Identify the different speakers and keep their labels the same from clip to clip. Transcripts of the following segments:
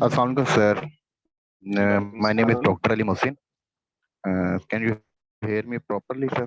Speaker 1: Assalamualaikum, sir. My name is Dr. Ali Mohsin. Can you hear me properly, sir?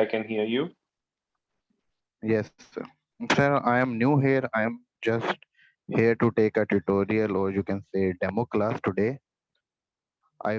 Speaker 2: I can hear you.
Speaker 1: Yes, sir. Sir, I am new here. I am just here to take a tutorial, or you can say demo class today. I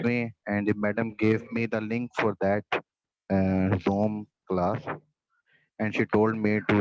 Speaker 1: academy and the madam gave me the link for that Zoom class, and she told me to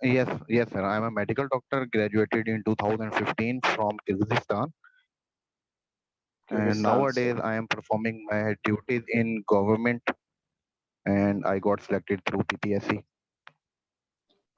Speaker 1: Yes, sir. I am a medical doctor, graduated in 2015 from Kyrgyzstan. And nowadays I am performing my duties in government, and I got selected through PPSC.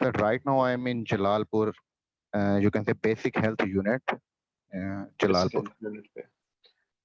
Speaker 1: Sir, right now I am in Jalalpur. You can say basic health unit, Jalalpur.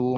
Speaker 1: 2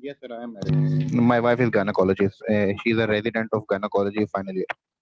Speaker 1: Yes sir, I am married. My wife is gynecologist. She is a resident of gynecology final year.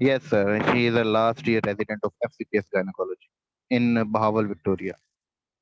Speaker 1: Yes, sir. She is a last year resident of FCPS gynecology in Bahawal, Victoria.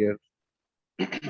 Speaker 1: years.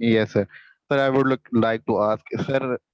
Speaker 1: Yes, sir. Sir, I would like to ask, sir,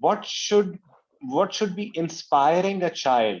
Speaker 2: what should what should be inspiring a child?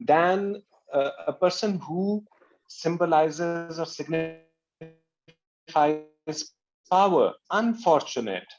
Speaker 2: than a person who symbolizes or signifies power. Unfortunate,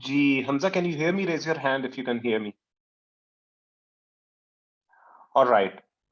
Speaker 2: Ji, Hamza, can you hear me? Raise your hand if you can hear me. All right.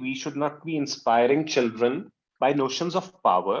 Speaker 2: we should not be inspiring children by notions of power.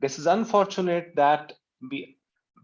Speaker 2: This is unfortunate that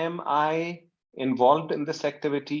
Speaker 2: am I involved in this activity?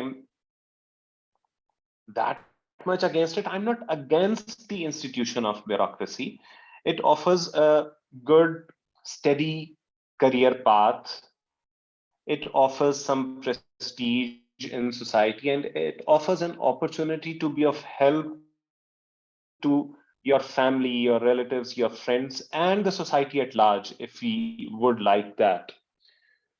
Speaker 2: am that much against it, I'm not against the institution of bureaucracy. It offers a good, steady career path. It offers some prestige in society, and it offers an opportunity to be of help to your family, your relatives, your friends, and the society at large, if we would like that.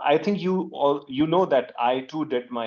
Speaker 2: I think you know that I too did my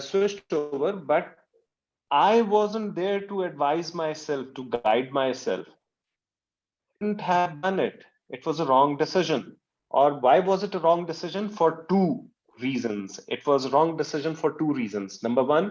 Speaker 2: switched over, but I wasn't there to advise myself, to guide myself. Couldn't have done it. It was a wrong decision. Or why was it a wrong decision? For two reasons. It was a wrong decision for two reasons. Number one,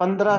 Speaker 2: 15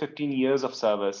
Speaker 2: 15 years of service,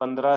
Speaker 2: 15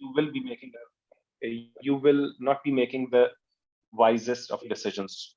Speaker 2: you will not be making the wisest of decisions.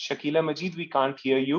Speaker 2: Shakila Majid, we can't hear you.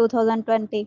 Speaker 3: 2020.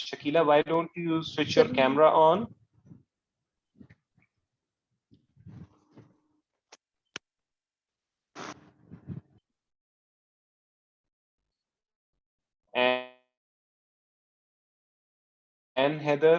Speaker 2: Shakila, why don't you switch your camera on? And Heather,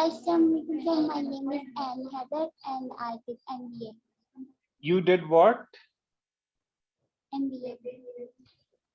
Speaker 4: Assalamualaikum, my name is Anne Heather and I did MBA.
Speaker 2: You did what?
Speaker 4: MBA.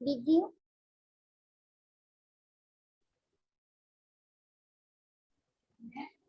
Speaker 4: Did you?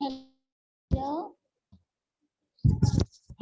Speaker 4: Hello.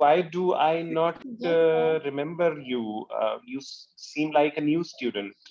Speaker 2: Why do I not
Speaker 4: Yes, sir.
Speaker 2: remember you? You seem like a new student.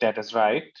Speaker 2: that is right.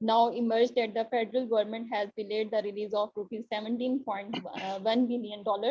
Speaker 5: now emerged that the federal government has delayed the release of rupees 17.1 billion dollar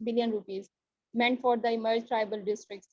Speaker 5: billion rupees meant for the emerged tribal districts.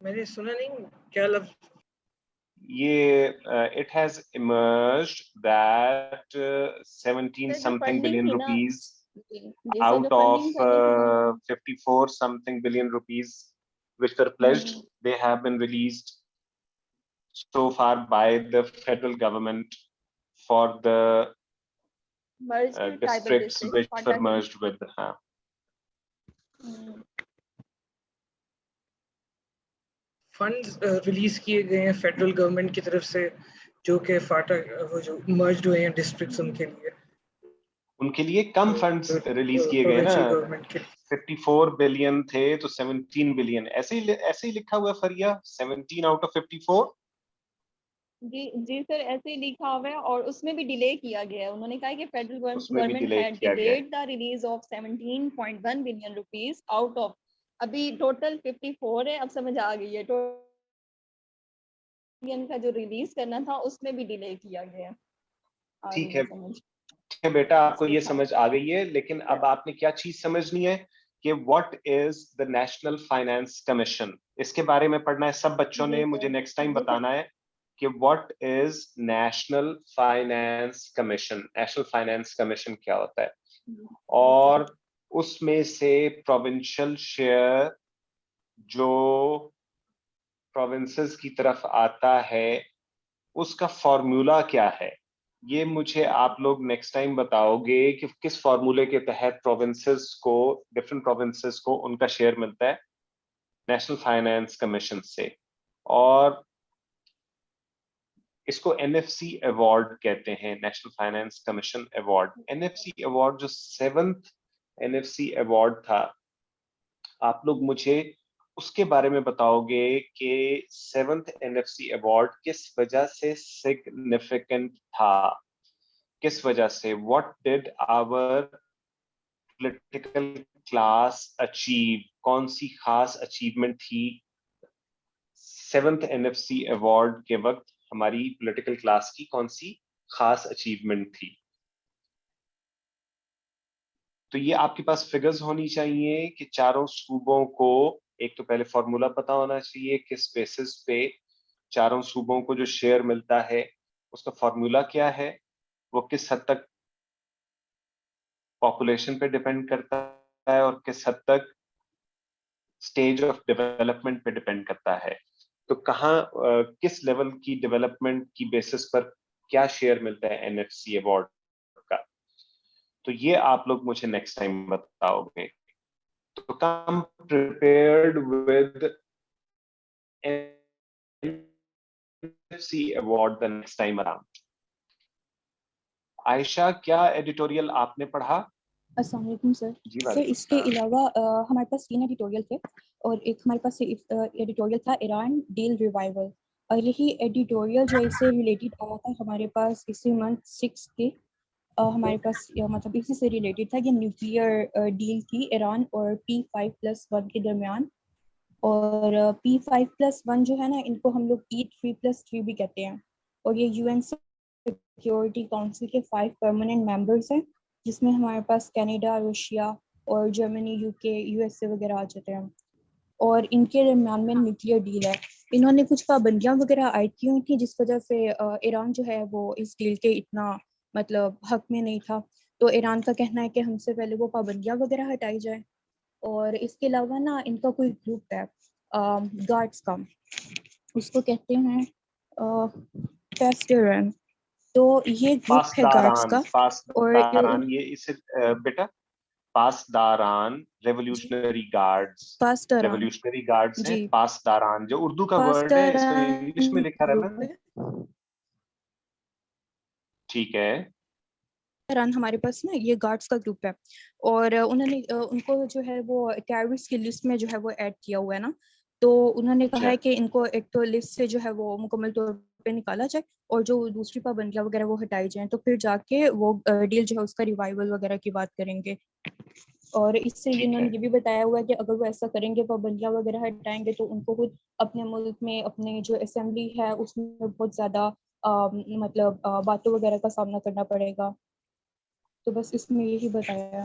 Speaker 6: میں نے سنا نہیں کیا لفظ.
Speaker 2: یہ it has emerged that 17
Speaker 5: سر جو
Speaker 2: something
Speaker 5: funding
Speaker 2: billion
Speaker 5: تھی نا،
Speaker 2: rupees
Speaker 5: جی سر، جو
Speaker 2: out of
Speaker 5: فنڈنگ چاہیے تھی نا،
Speaker 2: 54 something billion rupees which were pledged, they have been released so far by the federal government for the
Speaker 5: merge to tribal
Speaker 2: districts
Speaker 5: district
Speaker 2: which were
Speaker 5: کوٹا کے.
Speaker 2: merged with.
Speaker 6: Funds release کیے گئے ہیں federal government کی طرف سے جو کہ فاٹا وہ جو مرجڈ ہوئے ہیں ڈسٹرکٹس ان کے لیے
Speaker 2: کم فنڈز ریلیز کیے گئے نا.
Speaker 6: پروونشل گورنمنٹ کے
Speaker 2: 54 بلین تھے تو 17 بلین ایسے ہی لکھا ہوا ہے فریا. 17 out of 54.
Speaker 5: جی سر، ایسے ہی لکھا ہوا ہے، اور اس میں بھی ڈیلے کیا گیا ہے. انہوں نے کہا کہ فیڈرل
Speaker 2: اس میں بھی
Speaker 5: گورنمنٹ
Speaker 2: delay
Speaker 5: ہیڈ
Speaker 2: کیا گیا ہے.
Speaker 5: Delayed the release of 17.1 billion rupees out of, ابھی ٹوٹل 54 ہے. اب سمجھ آ گئی ہے بلین کا جو ریلیز کرنا تھا اس میں بھی ڈیلے کیا گیا.
Speaker 2: ٹھیک ہے بیٹا، آپ کو یہ سمجھ آ گئی ہے، لیکن اب آپ نے کیا چیز سمجھنی ہے کہ what is the national finance commission. اس کے بارے میں پڑھنا ہے سب بچوں نے. مجھے نیکسٹ ٹائم بتانا ہے کہ what is national finance commission. National finance commission کیا ہوتا ہے، اور اس میں سے پروونشل شیئر جو پروونسز کی طرف آتا ہے اس کا فارمولا کیا ہے. یہ مجھے آپ لوگ نیکسٹ ٹائم بتاؤ گے کہ کس فارمولے کے تحت پروونسز کو، ڈفرنٹ پروونسز کو ان کا شیئر ملتا ہے نیشنل فائنانس کمیشن سے. اور اس کو NFC ایوارڈ کہتے ہیں، national finance commission award. NFC award جو 7th NFC ایوارڈ تھا، آپ لوگ مجھے اس کے بارے میں بتاؤ گے کہ 7th NFC ایوارڈ کس وجہ سے سگنیفیکنٹ تھا، کس وجہ سے. What did our political class achieve, کون سی خاص اچیومنٹ تھی 7th NFC ایوارڈ کے وقت. ہماری پولیٹیکل کلاس کی کون سی خاص اچیومنٹ تھی. تو یہ آپ کے پاس فگرز ہونی چاہیے کہ چاروں صوبوں کو ایک تو پہلے فارمولا پتا ہونا چاہیے کس بیسس پہ چاروں صوبوں کو جو شیئر ملتا ہے اس کا فارمولا کیا ہے، وہ کس حد تک پاپولیشن پہ ڈیپینڈ کرتا ہے اور کس حد تک سٹیج آف ڈیولپمنٹ پہ ڈیپینڈ کرتا ہے. تو کہاں کس لیول کی ڈیولپمنٹ کی بیسس پر کیا شیئر ملتا ہے NFC ایوارڈ کا. تو یہ آپ لوگ مجھے نیکسٹ ٹائم بتاؤ گے. تو come prepared with NFC award the next time around. Ayesha, کیا ایڈیٹوریل آپ نے پڑھا؟
Speaker 7: السلام علیکم سر.
Speaker 2: جی
Speaker 7: سر اس کے علاوہ ہمارے پاس 3 ایڈیٹوریل تھے، اور ایک ہمارے پاس ایڈیٹوریل تھا ایران ڈیل ریوائول، اور یہی ایڈیٹوریل جو اس سے ریلیٹڈ آیا تھا ہمارے پاس اسی منتھ 6 کے. ہمارے پاس مطلب اسی سے ریلیٹڈ تھا کہ نیوکلیئر ڈیل کی ایران اور P5+1 کے درمیان. اور P5+1 جو ہے نا، ان کو ہم لوگ E3+3 بھی کہتے ہیں، اور یہ UN سیکیورٹی کاؤنسل کے 5 پرماننٹ ممبرس ہیں، جس میں ہمارے پاس کینیڈا، روشیا اور جرمنی، UK، USA وغیرہ آ جاتے ہیں. اور ان کے درمیان میں نیوکلیئر ڈیل ہے. انہوں نے کچھ پابندیاں وغیرہ عائد کی ہوئی تھیں جس وجہ سے ایران جو ہے وہ اس ڈیل کے اتنا مطلب حق میں نہیں تھا. تو ایران کا کہنا ہے کہ ہم سے پہلے وہ پابندیاں وغیرہ ہٹائی جائیں. اور اس کے علاوہ نا ان کا کوئی گروپ ہے گارڈز کا، اس کو کہتے ہیں پیسٹرن. تو یہ گروپ ہے گارڈز کا. اور
Speaker 2: یہ اس بیٹا پاسداران ریولیوشنری گارڈز، ریولیوشنری گارڈز ہیں پاسداران، جو اردو کا ورڈ ہے اس میں انگلش میں لکھا رہنا ہے. ٹھیک ہے.
Speaker 7: ایران ہمارے پاس نا یہ گارڈز کا گروپ ہے، اور انہوں نے ان کو جو ہے وہ ٹیررسٹ کی لسٹ میں جو ہے وہ ایڈ کیا ہوا ہے نا. تو انہوں نے کہا ہے کہ ان کو ایک تو لسٹ سے جو ہے وہ مکمل طور پہ نکالا جائے، اور جو دوسری پابندیاں وغیرہ وہ ہٹائی جائیں، تو پھر جا کے وہ ڈیل جو ہے اس کا ریوائول وغیرہ کی بات کریں گے. اور اس سے انہوں نے یہ بھی بتایا ہوا ہے کہ اگر وہ ایسا کریں گے، پابندیاں وغیرہ ہٹائیں گے، تو ان کو خود اپنے ملک میں اپنے جو اسمبلی ہے اس میں بہت زیادہ مطلب باتوں وغیرہ کا سامنا کرنا پڑے گا. تو بس اس میں یہی بتایا ہے.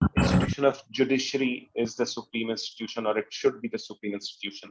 Speaker 2: institution of judiciary is the supreme institution, or it should be the supreme institution.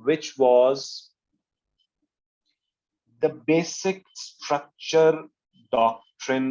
Speaker 2: which was the basic structure doctrine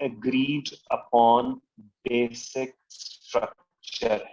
Speaker 2: agreed upon basic structure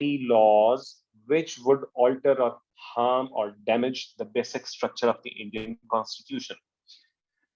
Speaker 2: laws which would alter or harm or damage the basic structure of the Indian Constitution.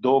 Speaker 2: 2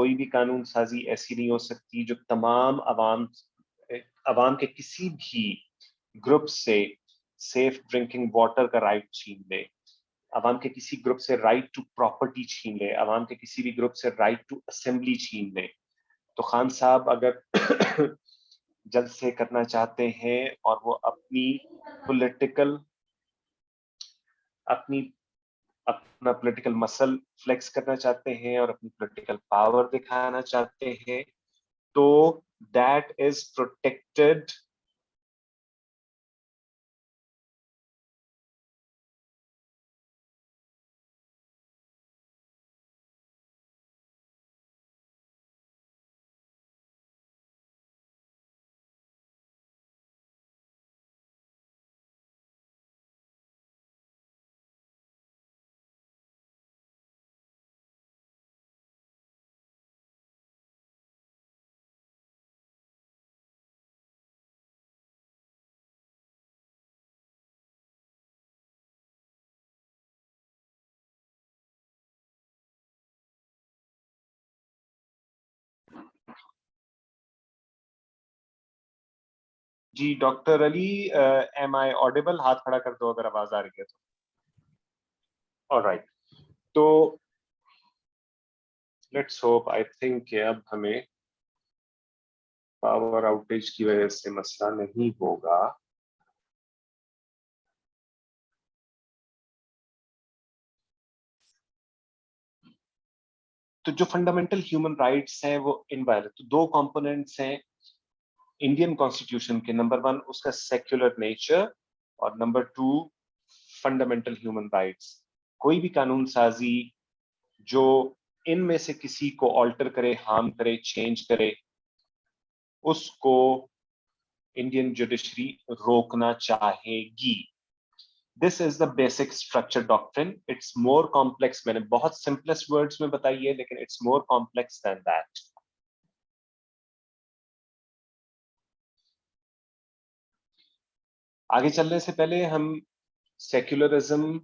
Speaker 2: کوئی بھی قانون سازی ایسی نہیں ہو سکتی جو تمام عوام کے کسی بھی گروپ سے سیف ڈرنکنگ واٹر کا رائٹ چھین لے، عوام کے کسی گروپ سے رائٹ ٹو پراپرٹی چھین لے، عوام کے کسی بھی گروپ سے رائٹ ٹو اسمبلی چھین لے. تو خان صاحب اگر جلد سے کرنا چاہتے ہیں اور وہ اپنا پولیٹیکل مسل فلیکس کرنا چاہتے ہیں اور اپنی پولیٹیکل پاور دکھانا چاہتے ہیں تو دیٹ از پروٹیکٹڈ جی doctor Ali am I audible? ہاتھ کھڑا کر دو اگر آواز آ رہی ہے تو. آلرائٹ، تو لیٹس ہوپ، آئی تھنک کہ اب ہمیں پاور آؤٹیج کی وجہ سے مسئلہ نہیں ہوگا. تو جو فنڈامنٹل ہیومن رائٹس ہیں وہ انوائلٹ، دو کمپوننٹس ہیں انڈین کانسٹیٹیوشن کے. نمبر 1 اس کا سیکولر نیچر اور نمبر 2 فنڈامنٹل ہیومن رائٹس. کوئی بھی قانون سازی جو ان میں سے کسی کو آلٹر کرے، ہارم کرے، چینج کرے، اس کو انڈین جوڈیشری روکنا چاہے گی. This is the basic structure doctrine. It's more complex. میں نے بہت سمپلسٹ ورڈز میں بتائی ہے لیکن it's more complex than that. آگے چلنے سے پہلے ہم سیکولرزم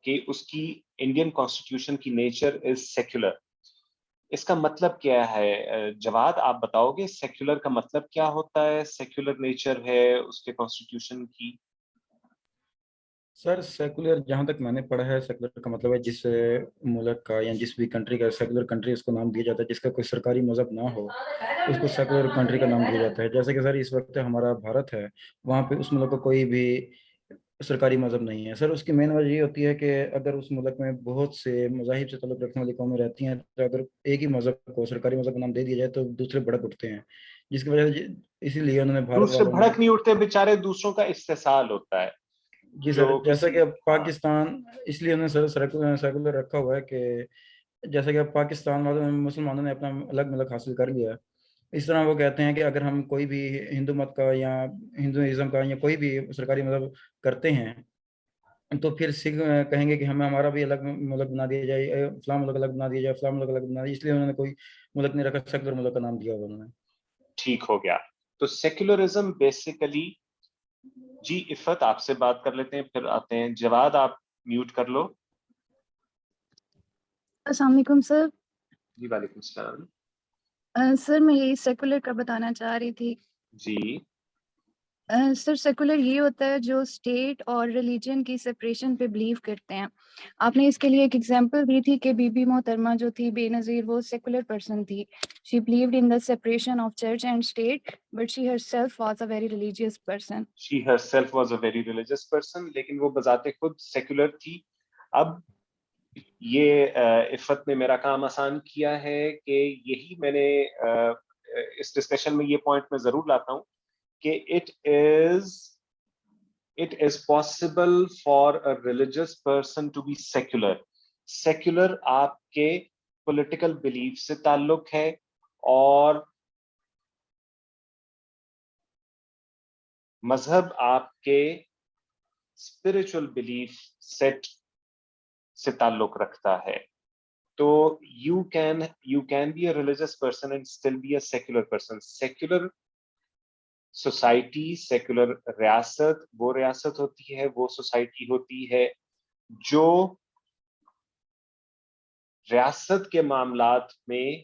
Speaker 2: کی اس کی انڈین کانسٹیٹیوشن کی نیچر از سیکولر، اس کا مطلب کیا ہے؟ جواد آپ بتاؤ گے سیکولر کا مطلب کیا ہوتا ہے؟ سیکولر نیچر ہے اس کے کانسٹیٹیوشن کی.
Speaker 8: سر سیکولر جہاں تک میں نے پڑھا ہے، سیکولر کا مطلب ہے جس ملک کا یا جس بھی کنٹری کا سیکولر کنٹری اس کو نام دیا جاتا ہے جس کا کوئی سرکاری مذہب نہ ہو، اس کو سیکولر کنٹری کا نام دیا جاتا ہے. جیسے کہ سر اس وقت ہمارا بھارت ہے، وہاں پہ اس ملک کو کوئی بھی سرکاری مذہب نہیں ہے. سر اس کی مین وجہ یہ ہوتی ہے کہ اگر اس ملک میں بہت سے مذاہب سے تعلق رکھنے والی قومیں رہتی ہیں تو اگر ایک ہی مذہب کو سرکاری مذہب کا نام دے دیا جائے تو دوسرے بھڑک اٹھتے ہیں، جس کی وجہ سے اسی لیے انہوں نے بھارت
Speaker 2: دوسرے
Speaker 8: والوں نے.
Speaker 2: بھڑک نہیں اٹھتے بیچارے، دوسروں کا استحصال ہوتا ہے.
Speaker 8: جی سر، جیسا کہ پاکستان اس لیے انہوں نے سیکولر رکھا ہوا ہے کہ جیسا کہ پاکستان والوں مسلمانوں نے اپنا الگ ملک حاصل کر لیا ہے، اس طرح وہ کہتے ہیں کہ اگر ہم کوئی بھی ہندو مت کا یا ہندوازم کا یا کوئی بھی سرکاری مذہب کرتے ہیں تو پھر سکھ کہیں گے کہ ہمیں ہمارا بھی الگ ملک بنا دیا جائے، اسلام ملک الگ بنا دیا جائے، اسلام ملک الگ بنا دیا. اس لیے انہوں نے کوئی ملک نہیں رکھا، سیکولر ملک کا نام دیا ہوا انہوں نے.
Speaker 2: ٹھیک ہو گیا. تو سیکولرزم بیسیکلی، جی عفت آپ سے بات کر لیتے ہیں پھر آتے ہیں. جواد آپ میوٹ کر لو.
Speaker 9: السلام علیکم سر.
Speaker 2: جی وعلیکم السلام.
Speaker 9: سر میں یہی سیکولر کا بتانا چاہ رہی تھی.
Speaker 2: جی
Speaker 9: سر سیکولر یہ ہوتا ہے جو اسٹیٹ اور ریلیجن کی سپریشن پہ بلیو کرتے ہیں. آپ نے اس کے لیے ایک ایگزامپل دی تھی کہ بی بی محترمہ جو تھی بے نظیر، وہ سیکولر پرسن تھی. She believed in the separation of church and state but she herself was a very religious person.
Speaker 2: she herself was a very religious person، لیکن وہ بذات خود سیکولر تھی. اب یہ عفت نے میرا کام آسان کیا ہے کہ یہی میں نے اس ڈسکشن میں یہ پوائنٹ میں ضرور لاتا ہوں کہ it is possible for a religious person to be secular. Secular آپ کے پولیٹیکل بلیف سے تعلق ہے اور مذہب آپ کے اسپرچل بلیف سیٹ سے تعلق رکھتا ہے. تو you can be a religious person and still be a secular person. Secular society, secular ریاست وہ ریاست ہوتی ہے، وہ سوسائٹی ہوتی ہے جو ریاست کے معاملات میں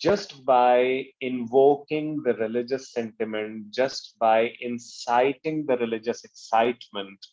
Speaker 2: just by invoking the religious sentiment, just by inciting the religious excitement,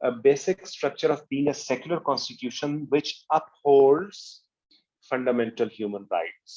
Speaker 2: a basic structure of being a secular constitution which upholds fundamental human rights.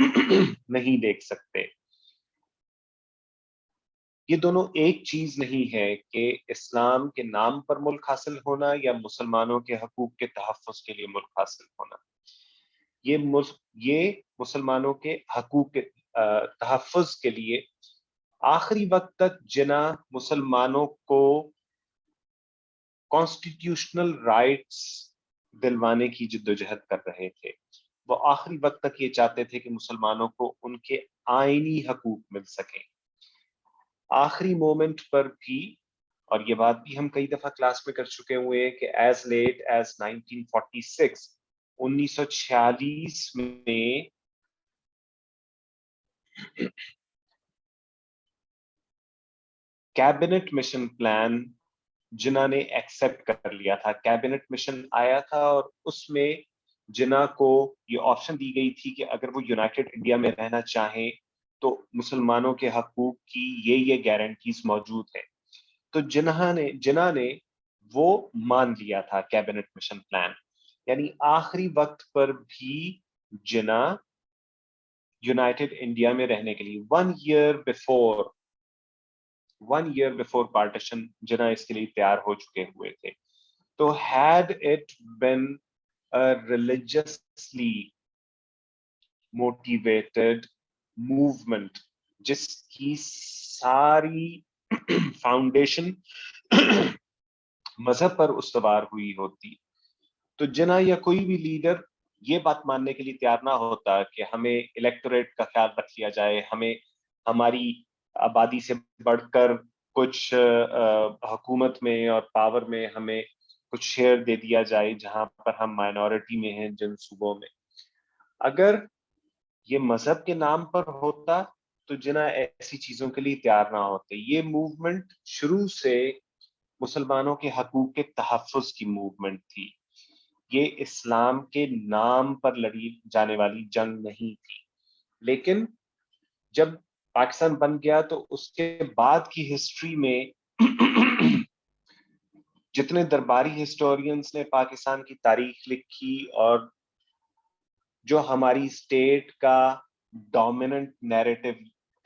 Speaker 2: نہیں دیکھ سکتے. یہ دونوں ایک چیز نہیں ہے کہ اسلام کے نام پر ملک حاصل ہونا یا مسلمانوں کے حقوق کے تحفظ کے لیے ملک حاصل ہونا. یہ مسلمانوں کے حقوق کے تحفظ کے لیے آخری وقت تک جناح مسلمانوں کو کانسٹیٹیوشنل رائٹس دلوانے کی جدوجہد کر رہے تھے. وہ آخری وقت تک یہ چاہتے تھے کہ مسلمانوں کو ان کے آئینی حقوق مل سکیں. آخری مومنٹ پر بھی، اور یہ بات بھی ہم کئی دفعہ کلاس میں کر چکے ہوئے ہیں، کہ ایز لیٹ ایز 1946 1946 میں کیبنٹ مشن پلان جناح نے ایکسپٹ کر لیا تھا. کیبنٹ مشن آیا تھا اور اس میں جناح کو یہ آپشن دی گئی تھی کہ اگر وہ یونائٹڈ انڈیا میں رہنا چاہیں تو مسلمانوں کے حقوق کی یہ گارنٹیز موجود ہیں. تو جناح نے وہ مان لیا تھا کیبنٹ مشن پلان. یعنی آخری وقت پر بھی جناح یونائٹڈ انڈیا میں رہنے کے لیے 1 year before partition جناح اس کے لیے تیار ہو چکے ہوئے تھے. تو had it been a religiously motivated movement جس کی ساری فاؤنڈیشن مذہب پر استوار ہوئی ہوتی، تو جناح یا کوئی بھی لیڈر یہ بات ماننے کے لیے تیار نہ ہوتا کہ ہمیں الیکٹوریٹ کا خیال رکھ لیا جائے، ہمیں ہماری آبادی سے بڑھ کر کچھ حکومت میں اور پاور میں ہمیں کچھ شیئر دے دیا جائے جہاں پر ہم مائنورٹی میں ہیں جن صوبوں میں. اگر یہ مذہب کے نام پر ہوتا تو جناح ایسی چیزوں کے لیے تیار نہ ہوتے. یہ موومنٹ شروع سے مسلمانوں کے حقوق کے تحفظ کی موومنٹ تھی. یہ اسلام کے نام پر لڑی جانے والی جنگ نہیں تھی. لیکن جب پاکستان بن گیا تو اس کے بعد کی ہسٹری میں جتنے درباری ہسٹورینز نے پاکستان کی تاریخ لکھی اور جو ہماری اسٹیٹ کا ڈومیننٹ نیریٹو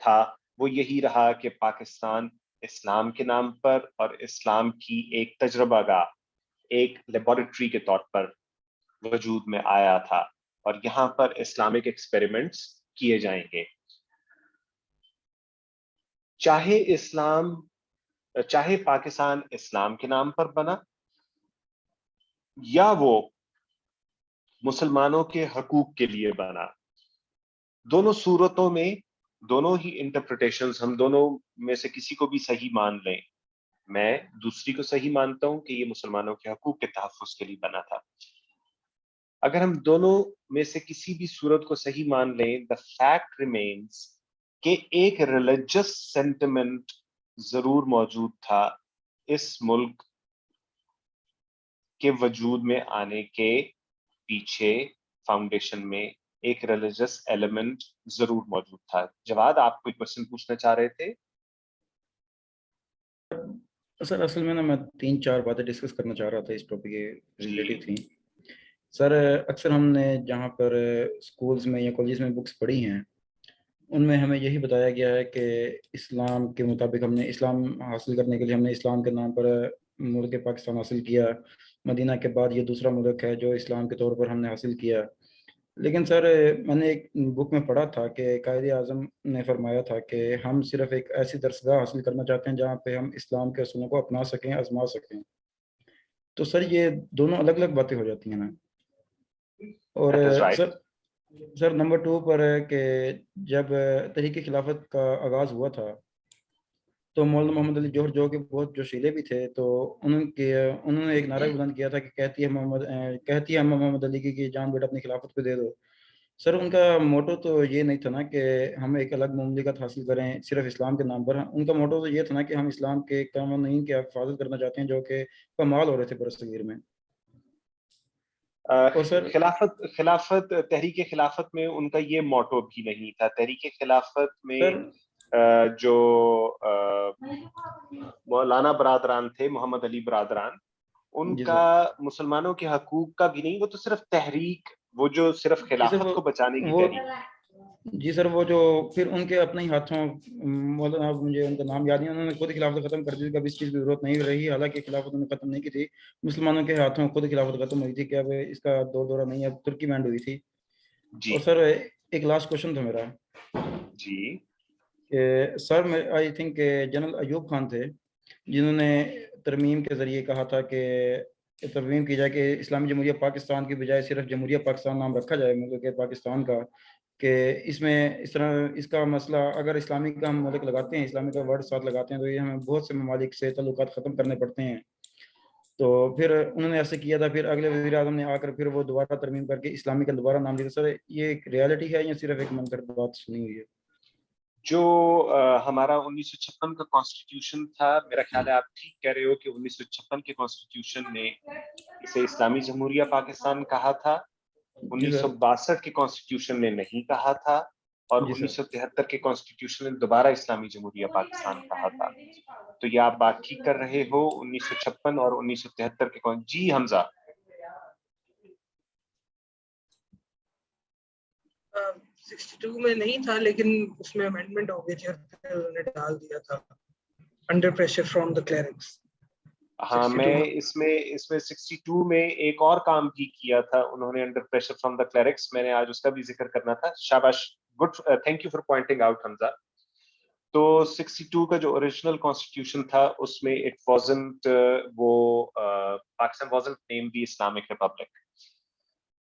Speaker 2: تھا وہ یہی رہا کہ پاکستان اسلام کے نام پر اور اسلام کی ایک تجربہ گاہ، ایک لیبارٹری کے طور پر وجود میں آیا تھا اور یہاں پر اسلامک ایکسپیریمنٹس کیے جائیں گے. چاہے پاکستان اسلام کے نام پر بنا یا وہ مسلمانوں کے حقوق کے لیے بنا، دونوں صورتوں میں دونوں ہی انٹرپریٹیشنز ہم دونوں میں سے کسی کو بھی صحیح مان لیں. میں دوسری کو صحیح مانتا ہوں کہ یہ مسلمانوں کے حقوق کے تحفظ کے لیے بنا تھا. اگر ہم دونوں میں سے کسی بھی صورت کو صحیح مان لیں، the fact remains کہ ایک ریلیجس سینٹیمنٹ ضرور موجود تھا اس ملک کے وجود میں آنے کے پیچھے. فاؤنڈیشن میں ایک ریلیجس ایلیمنٹ ضرور موجود تھا. جواد، آپ کوئی کوشچن پوچھنا چاہ رہے تھے؟
Speaker 8: سر اصل میں میں 3-4 باتیں ڈسکس کرنا چاہ رہا تھا اس ٹاپک کے ریلیٹڈ تھیں. سر اکثر ہم نے جہاں پر اسکولز میں یا کالجز میں بکس پڑھی ہیں ان میں ہمیں یہی بتایا گیا ہے کہ اسلام کے مطابق ہم نے اسلام حاصل کرنے کے لیے ہم نے اسلام کے نام پر ملک پاکستان حاصل کیا. مدینہ کے بعد یہ دوسرا ملک ہے جو اسلام کے طور پر ہم نے حاصل کیا. لیکن سر میں نے ایک بک میں پڑھا تھا کہ قائد اعظم نے فرمایا تھا کہ ہم صرف ایک ایسی درسگاہ حاصل کرنا چاہتے ہیں جہاں پہ ہم اسلام کے اصولوں کو اپنا سکیں، آزما سکیں. تو سر یہ دونوں الگ الگ باتیں ہو جاتی ہیں نا. اور سر نمبر 2 پر ہے کہ جب تحریک خلافت کا آغاز ہوا تھا تو مولانا محمد علی جوہر جو کہ بہت جوشیلے بھی تھے، تو انہوں نے ایک نعرہ بلند کیا تھا کہ کہتی ہے محمد علی کی جان بیٹا اپنی خلافت کو دے دو. سر ان کا موٹو تو یہ نہیں تھا نا کہ ہم ایک الگ مملکت حاصل کریں صرف اسلام کے نام پر. ان کا موٹو تو یہ تھا نا کہ ہم اسلام کے قوانین کی حفاظت کرنا چاہتے ہیں جو کہ پامال ہو رہے تھے برصغیر میں.
Speaker 2: خلافت تحریک خلافت میں ان کا یہ موٹو بھی نہیں تھا. تحریک خلافت میں جو مولانا برادران تھے، محمد علی برادران، ان کا مسلمانوں کے حقوق کا بھی نہیں، وہ تو صرف تحریک، وہ جو صرف خلافت کو بچانے کی تحریک.
Speaker 8: جی سر وہ جو پھر ان کے اپنے ہی ہاتھوں مولانا مجھے ان کا نام یاد نہیں, انہوں نے خود خلافت ختم کر دی کہ اب اس چیز کی ضرورت نہیں رہی, حالانکہ خلافت انہوں نے ختم نہیں کی تھی, مسلمانوں کے ہاتھوں خود خلافت ختم ہوئی تھی کہ اب اس کا دورہ نہیں ہے, اب ترکی میں ہوئی تھی.
Speaker 2: جی
Speaker 8: اور سر ایک لاسٹ کوشچن تھا میرا
Speaker 2: جی
Speaker 8: کہ sir I think general Ayub Khan تھے جنہوں نے ترمیم کے ذریعے کہا تھا کہ ترمیم کی جائے کہ اسلامی جمہوریہ پاکستان کی بجائے صرف جمہوریہ پاکستان نام رکھا جائے ملک پاکستان کا, کہ اس میں اس طرح اس کا مسئلہ اگر اسلامی کا ہم ملک لگاتے ہیں, اسلامی کا ورڈ ساتھ لگاتے ہیں, تو یہ ہمیں بہت سے ممالک سے تعلقات ختم کرنے پڑتے ہیں. تو پھر انہوں نے ایسے کیا تھا, پھر اگلے وزیر اعظم نے آ کر پھر وہ دوبارہ ترمیم کر کے اسلامی کا دوبارہ نام دیا. سر یہ ایک ریالٹی ہے یا صرف ایک من گھڑت بات سنی ہوئی ہے؟
Speaker 2: جو ہمارا 1956 کا کانسٹیٹیوشن تھا, میرا خیال ہے آپ ٹھیک کہہ رہے ہو کہ 1956 کے کانسٹیٹیوشن نے اسے اسلامی جمہوریہ پاکستان کہا تھا,
Speaker 8: جی سر
Speaker 2: 1962 کے کانسٹیٹیوشن نے نہیں کہا تھا, اور
Speaker 8: جی سر
Speaker 2: 1973 کے کانسٹیٹیوشن نے دوبارہ اسلامی جمہوریہ پاکستان کہا تھا. تو یہ آپ بات ٹھیک کر رہے ہو, 1956 اور 1973 کے جی حمزہ
Speaker 6: 62 میں نہیں تھا, لیکن اس میں امینڈمنٹ ہو گئی تھی اور پھر انہوں نے ڈال دیا تھا under pressure from the clerics.
Speaker 2: ہاں میں اس میں 62 میں ایک اور کام بھی کیا تھا انہوں نے, under pressure from the clerics, میں نے آج اس کا بھی ذکر کرنا تھا. شاباش, good, thank you for pointing out Hamza. تو 62 کا جو اوریجنل کانسٹیٹیوشن تھا اس میں اٹ وازنٹ وہ Pakistan wasn't name the Islamic republic.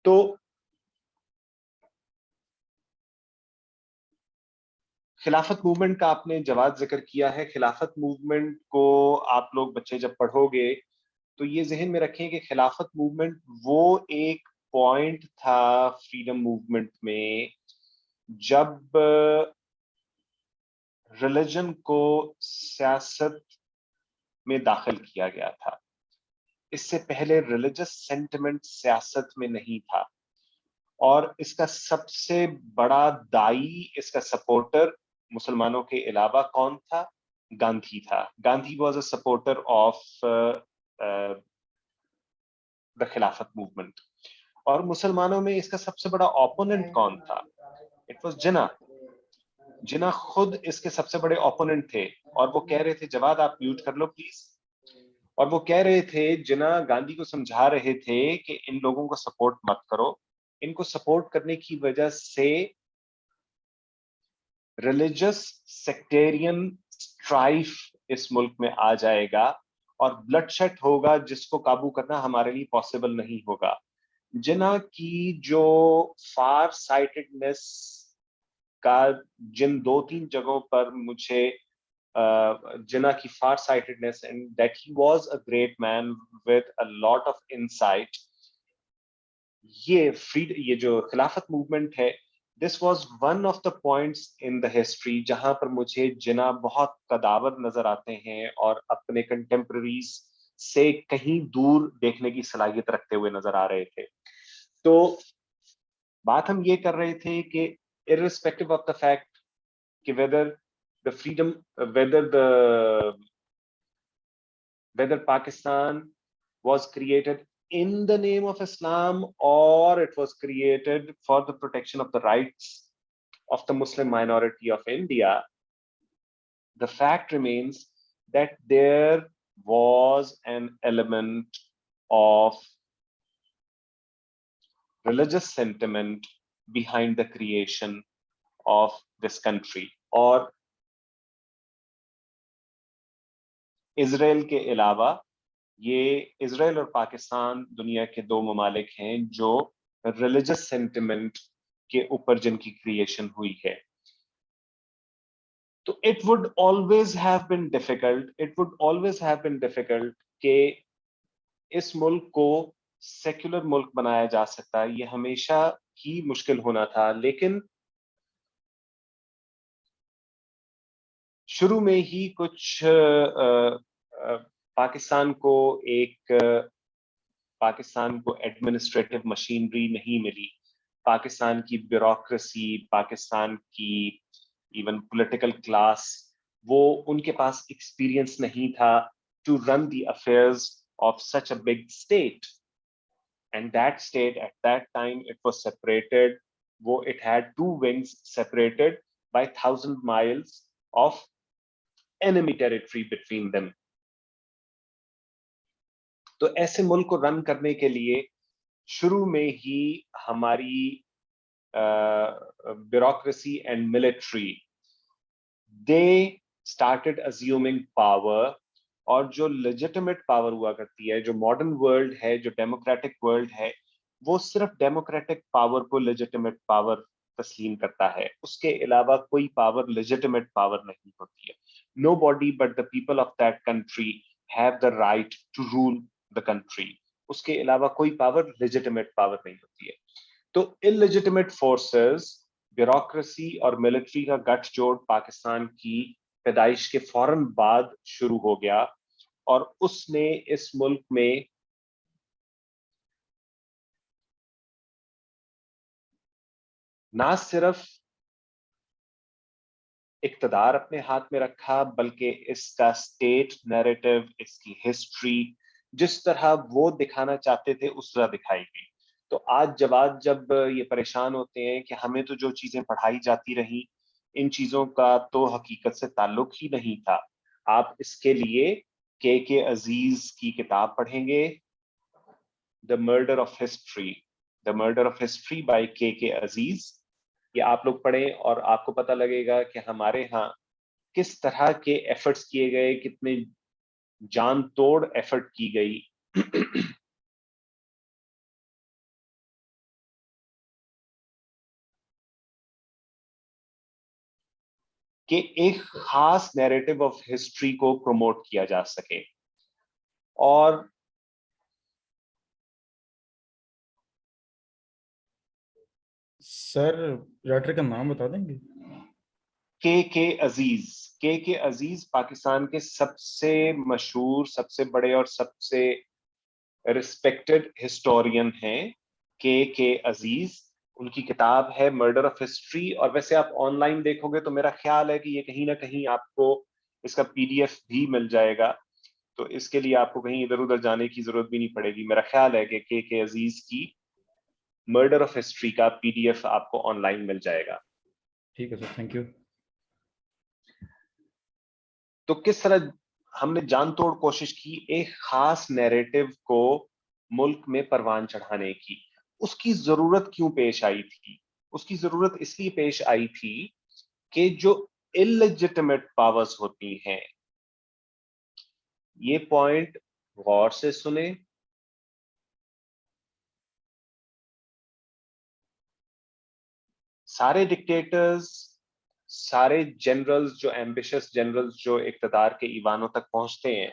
Speaker 2: تو خلافت موومنٹ کا آپ نے جواز ذکر کیا ہے. خلافت موومنٹ کو آپ لوگ بچے جب پڑھو گے تو یہ ذہن میں رکھیں کہ خلافت موومنٹ وہ ایک پوائنٹ تھا فریڈم موومنٹ میں جب ریلیجن کو سیاست میں داخل کیا گیا تھا. اس سے پہلے ریلیجس سینٹیمنٹ سیاست میں نہیں تھا, اور اس کا سب سے بڑا دائی, اس کا سپورٹر مسلمانوں کے علاوہ کون تھا؟ گاندھی تھا. Gandhi was a supporter of the خلافت موومنٹ. اور مسلمانوں میں اس کا سب سے بڑا اوپوننٹ کون تھا؟ اٹ واز جناح. جناح خود اس کے سب سے بڑے اوپوننٹ تھے, اور وہ کہہ رہے تھے, جواد آپ میوٹ کر لو پلیز. اور وہ کہہ رہے تھے, جناح گاندھی کو سمجھا رہے تھے کہ ان لوگوں کو سپورٹ مت کرو, ان کو سپورٹ کرنے کی وجہ سے ریلیجس سیکٹیرین اسٹرائف اس ملک میں آ جائے گا اور بلڈ شیڈ ہوگا جس کو قابو کرنا ہمارے لیے پاسبل نہیں ہوگا. جناح کی جو فار سائٹڈنس کا جن 2-3 جگہوں پر مجھے جناح کی for sightedness and that he was a great man with a lot of insight, یہ جو خلافت موومنٹ ہے, this was one of the points in the history جہاں پر مجھے جناح بہت قداور نظر آتے ہیں اور اپنے کنٹمپریریز سے کہیں دور دیکھنے کی صلاحیت رکھتے ہوئے نظر آ رہے تھے. تو بات ہم یہ کر رہے تھے کہ irrespective of the fact کہ whether Pakistan was created in the name of Islam or it was created for the protection of the rights of the Muslim minority of India, the fact remains that there was an element of religious sentiment behind the creation of this country. اور اسرائیل کے علاوہ یہ اسرائیل اور پاکستان دنیا کے 2 ممالک ہیں جو ریلیجس سینٹیمنٹ کے اوپر جن کی کریشن ہوئی ہے. تو it would always have been difficult کہ اس ملک کو سیکولر ملک بنایا جا سکتا, یہ ہمیشہ ہی مشکل ہونا تھا. لیکن شروع میں ہی کچھ پاکستان کو ایڈمنسٹریٹو مشینری نہیں ملی. پاکستان کی بیوروکریسی, پاکستان کی ایون پولیٹیکل کلاس, وہ ان کے پاس ایکسپیرئنس نہیں تھا to run the affairs of such a big state. And that state at that time, it was separated وہ it had two wings separated by 1,000 miles of enemy territory between them. تو ایسے ملک کو رن کرنے کے لیے شروع میں ہی ہماری bureaucracy and military they started assuming power, اور جو legitimate power ہوا کرتی ہے، جو ماڈرن ورلڈ ہے، جو ڈیموکریٹک ورلڈ ہے، وہ صرف ڈیموکریٹک پاور کو legitimate power تسلیم کرتا ہے، اس کے علاوہ کوئی پاور legitimate power نہیں ہوتی ہے. Nobody but the people of that country have the right to rule the country. اس کے علاوہ کوئی پاور legitimate power نہیں ہوتی ہے. تو illegitimate forces، بیوروکریسی اور ملٹری کا گٹھ جوڑ پاکستان کی پیدائش کے فوراً بعد شروع ہو گیا، اور اس نے اس ملک میں نہ صرف اقتدار اپنے ہاتھ میں رکھا، بلکہ اس کا اسٹیٹ نیریٹو، اس کی ہسٹری جس طرح وہ دکھانا چاہتے تھے اس طرح دکھائی گئی. تو آج جب یہ پریشان ہوتے ہیں کہ ہمیں تو جو چیزیں پڑھائی جاتی رہیں ان چیزوں کا تو حقیقت سے تعلق ہی نہیں تھا. آپ اس کے لیے کے عزیز کی کتاب پڑھیں گے، the murder of history, the murder of history by K Aziz. یہ آپ لوگ پڑھیں اور آپ کو پتہ لگے گا کہ ہمارے ہاں کس طرح کے ایفرٹس کیے گئے، کتنے جان توڑ ایفرٹ کی گئی. کہ ایک خاص نیریٹو آف ہسٹری کو پروموٹ کیا جا سکے. اور
Speaker 8: سر رائٹر کا نام بتا دیں گے؟
Speaker 2: کے عزیز. کے عزیز پاکستان کے سب سے مشہور، سب سے بڑے اور سب سے ریسپیکٹڈ ہسٹورین ہیں. کے عزیز، ان کی کتاب ہے مرڈر آف ہسٹری. اور ویسے آپ آن لائن دیکھو گے تو میرا خیال ہے کہ یہ کہیں نہ کہیں آپ کو اس کا PDF بھی مل جائے گا، تو اس کے لیے آپ کو کہیں ادھر ادھر جانے کی ضرورت بھی نہیں پڑے گی. میرا خیال ہے کہ کے عزیز کی مرڈر آف ہسٹری کا PDF آپ کو آن لائن مل جائے گا.
Speaker 8: ٹھیک ہے سر، تھینک یو.
Speaker 2: تو کس طرح ہم نے جان توڑ کوشش کی ایک خاص نیریٹو کو ملک میں پروان چڑھانے کی. اس کی ضرورت کیوں پیش آئی تھی؟ اس کی ضرورت اس لیے پیش آئی تھی کہ جو illegitimate پاورز ہوتی ہیں، یہ پوائنٹ غور سے سنیں، سارے ڈکٹیٹرز، سارے جنرلز جو ایمبیشس جنرلز جو اقتدار کے ایوانوں تک پہنچتے ہیں،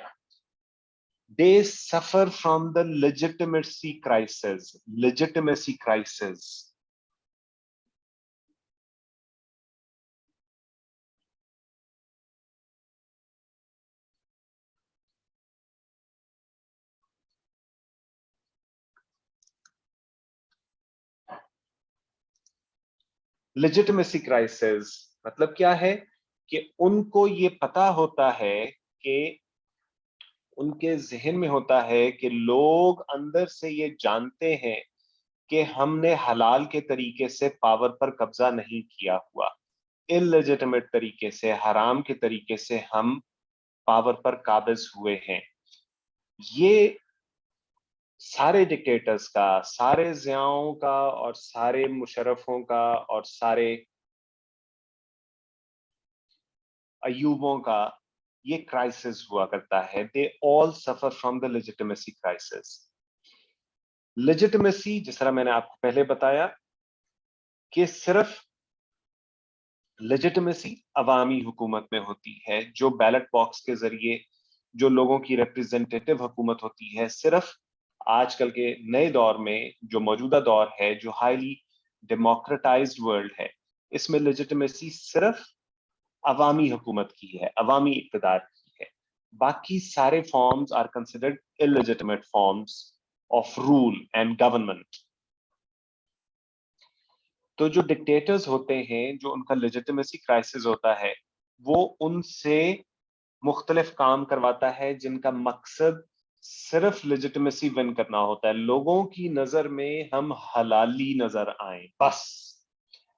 Speaker 2: they suffer from the legitimacy crisis. Legitimacy crisis. Legitimacy crisis مطلب کیا ہے کہ ان کو یہ پتا ہوتا ہے کہ ان کے ذہن میں ہوتا ہے کہ لوگ اندر سے یہ جانتے ہیں کہ ہم نے حلال کے طریقے سے پاور پر قبضہ نہیں کیا ہوا، illegitimate طریقے سے، حرام کے طریقے سے ہم پاور پر قابض ہوئے ہیں. یہ سارے ڈکٹیٹرز کا، سارے ضیاؤں کا اور سارے مشرفوں کا اور سارے ایوبوں کا یہ کرائسس ہوا کرتا ہے. they all suffer from the legitimacy crisis. legitimacy جس طرح میں نے آپ کو پہلے بتایا کہ صرف legitimacy عوامی حکومت میں ہوتی ہے، جو بیلٹ باکس کے ذریعے جو لوگوں کی ریپریزنٹیٹیو حکومت ہوتی ہے. صرف آج کل کے نئے دور میں جو موجودہ دور ہے، جو ہائیلی ڈیموکریٹائزڈ ورلڈ ہے، اس میں legitimacy صرف عوامی حکومت کی ہے، عوامی اقتدار کی ہے. باقی سارے forms are considered illegitimate forms of rule and government. تو جو ڈکٹیٹرز ہوتے ہیں، جو ان کا legitimacy crisis ہوتا ہے، وہ ان سے مختلف کام کرواتا ہے جن کا مقصد صرف legitimacy win کرنا ہوتا ہے. لوگوں کی نظر میں ہم حلالی نظر آئیں، بس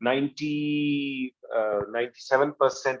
Speaker 2: 97%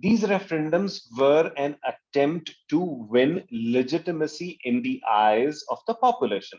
Speaker 2: these referendums were an attempt to win legitimacy in the eyes of the population.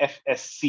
Speaker 2: FSC,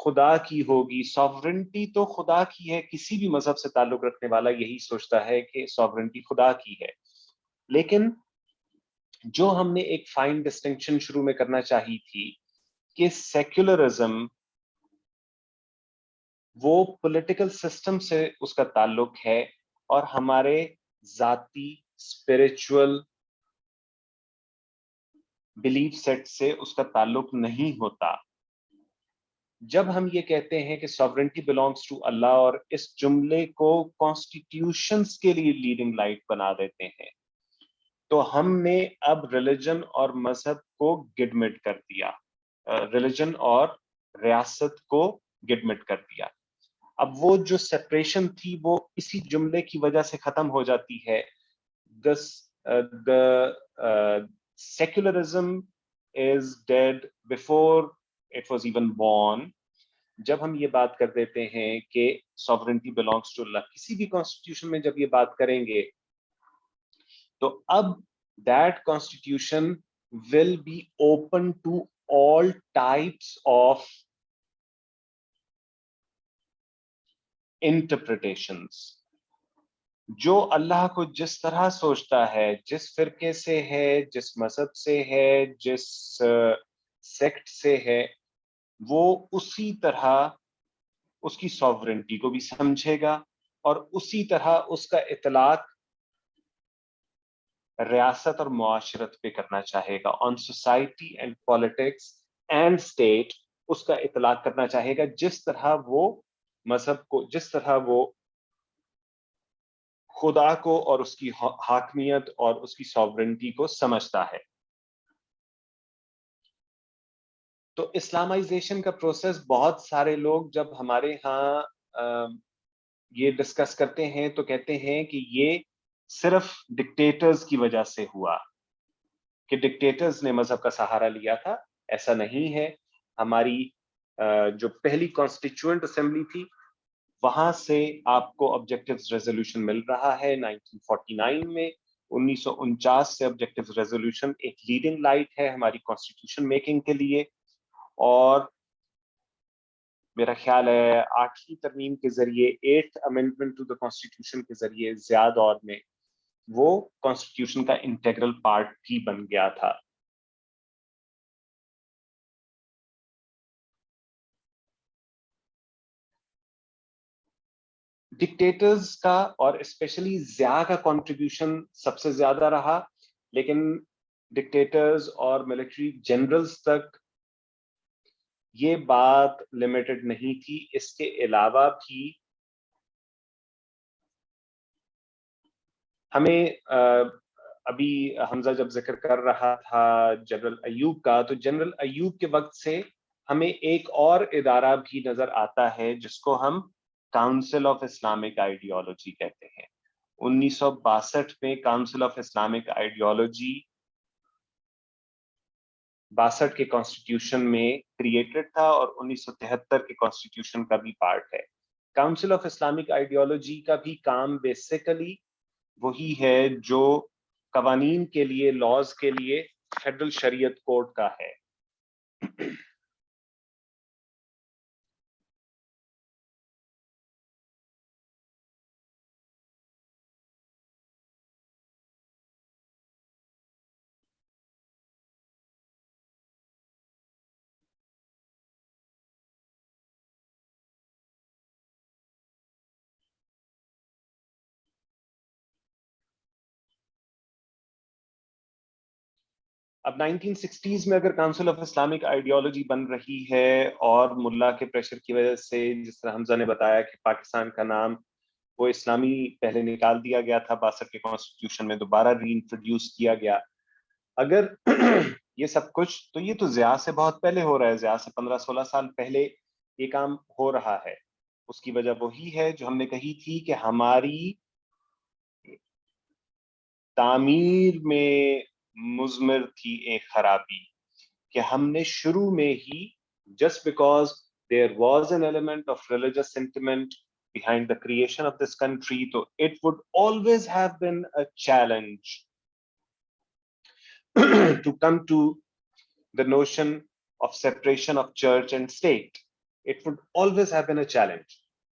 Speaker 2: خدا کی ہوگی. سوورنٹی تو خدا کی ہے, کسی بھی مذہب سے تعلق رکھنے والا یہی سوچتا ہے کہ سوورنٹی خدا کی ہے. لیکن جو ہم نے ایک فائن ڈسٹنکشن شروع میں کرنا چاہی تھی کہ سیکولرزم وہ پولیٹیکل سسٹم سے اس کا تعلق ہے اور ہمارے ذاتی اسپرچول بلیف سیٹ سے اس کا تعلق نہیں ہوتا. جب ہم یہ کہتے ہیں کہ سوورنٹی بلانگس ٹو اللہ اور اس جملے کو کانسٹیٹیوشنز کے لیے لیڈنگ لائٹ بنا دیتے ہیں, تو ہم نے اب ریلیجن اور مذہب کو گڈمٹ کر دیا, ریلیجن اور ریاست کو گڈمٹ کر دیا. اب وہ جو سپریشن تھی وہ اسی جملے کی وجہ سے ختم ہو جاتی ہے. Secularism is dead before it was even born. جب ہم یہ بات کر دیتے ہیں کہ sovereignty belongs to Allah, کسی بھی constitution میں جب یہ بات کریں گے تو اب that constitution will be open to all types of interpretations. جو اللہ کو جس طرح سوچتا ہے, جس فرقے سے ہے, جس مذہب سے ہے, جس سیکٹ سے ہے, وہ اسی طرح اس کی سوورنٹی کو بھی سمجھے گا اور اسی طرح اس کا اطلاق ریاست اور معاشرت پہ کرنا چاہے گا. On society and politics and state اس کا اطلاق کرنا چاہے گا جس طرح وہ مذہب کو, جس طرح وہ خدا کو اور اس کی حاکمیت اور اس کی سوورنٹی کو سمجھتا ہے. تو اسلامائزیشن کا پروسیس بہت سارے لوگ جب ہمارے ہاں یہ ڈسکس کرتے ہیں تو کہتے ہیں کہ یہ صرف ڈکٹیٹرز کی وجہ سے ہوا, کہ ڈکٹیٹرز نے مذہب کا سہارا لیا تھا. ایسا نہیں ہے. ہماری جو پہلی کانسٹیچوئنٹ اسمبلی تھی وہاں سے آپ کو آبجیکٹیوز ریزولوشن مل رہا ہے 1949 میں. 1949 سے آبجیکٹیوز ریزولوشن ایک لیڈنگ لائٹ ہے ہماری کانسٹیٹیوشن میکنگ کے لیے, اور میرا خیال ہے 8ویں ترمیم کے ذریعے 8th amendment to the constitution کے ذریعے زیادہ دور میں وہ کانسٹیٹیوشن کا انٹیگرل پارٹ بھی بن گیا تھا. ڈکٹیٹرز کا اور اسپیشلی ضیاء کا کنٹریبیوشن سب سے زیادہ رہا, لیکن ڈکٹیٹرز اور ملٹری جنرلز تک یہ بات لمیٹڈ نہیں تھی. اس کے علاوہ بھی ہمیں ابھی حمزہ جب ذکر کر رہا تھا جنرل ایوب کا, تو جنرل ایوب کے وقت سے ہمیں ایک اور ادارہ بھی نظر آتا ہے جس کو ہم کاؤنسل آف اسلامک آئیڈیالوجی کہتے ہیں. 1962 میں کاؤنسل آف اسلامک آئیڈیالوجی 62 کے کانسٹیٹیوشن میں کریٹڈ تھا اور 1973 کے کانسٹیٹیوشن کا بھی پارٹ ہے. کاؤنسل آف اسلامک آئیڈیالوجی کا بھی کام بیسیکلی وہی ہے جو قوانین کے لیے, لاز کے لیے فیڈرل شریعت کوڈ کا ہے. اب 1960s میں اگر کاؤنسل آف اسلامک آئیڈیالوجی بن رہی ہے اور ملا کے پریشر کی وجہ سے, جس طرح حمزہ نے بتایا کہ پاکستان کا نام وہ اسلامی پہلے نکال دیا گیا تھا 62 کے کانسٹیٹیوشن میں, دوبارہ ری انٹروڈیوس کیا گیا. اگر یہ سب کچھ تو یہ تو ضیاء سے بہت پہلے ہو رہا ہے, ضیاء سے 15-16 سال پہلے یہ کام ہو رہا ہے. اس کی وجہ وہی ہے جو ہم نے کہی تھی کہ ہماری تعمیر میں مضمر تھی ایک خرابی, کہ ہم نے شروع میں ہی just because there was an element of religious sentiment behind the creation of this country, so it would always have been a challenge to come to the notion of separation of church and state. It would always have been a challenge.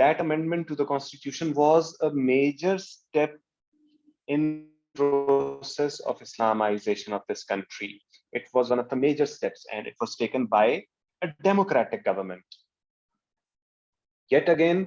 Speaker 2: that amendment to the constitution was a major step in process of Islamization of this country. It was one of the major steps and it was taken by a democratic government. Yet again,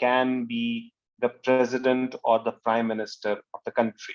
Speaker 2: can be the president or the prime minister of the country.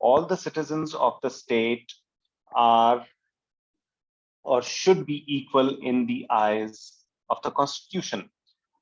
Speaker 2: all the citizens of the state are or should be equal in the eyes of the constitution.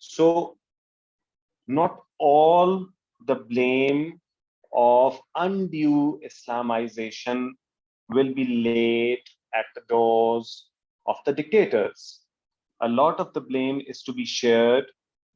Speaker 2: So not all the blame of undue Islamization will be laid at the doors of the dictators. A lot of the blame is to be shared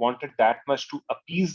Speaker 2: wanted that much to appease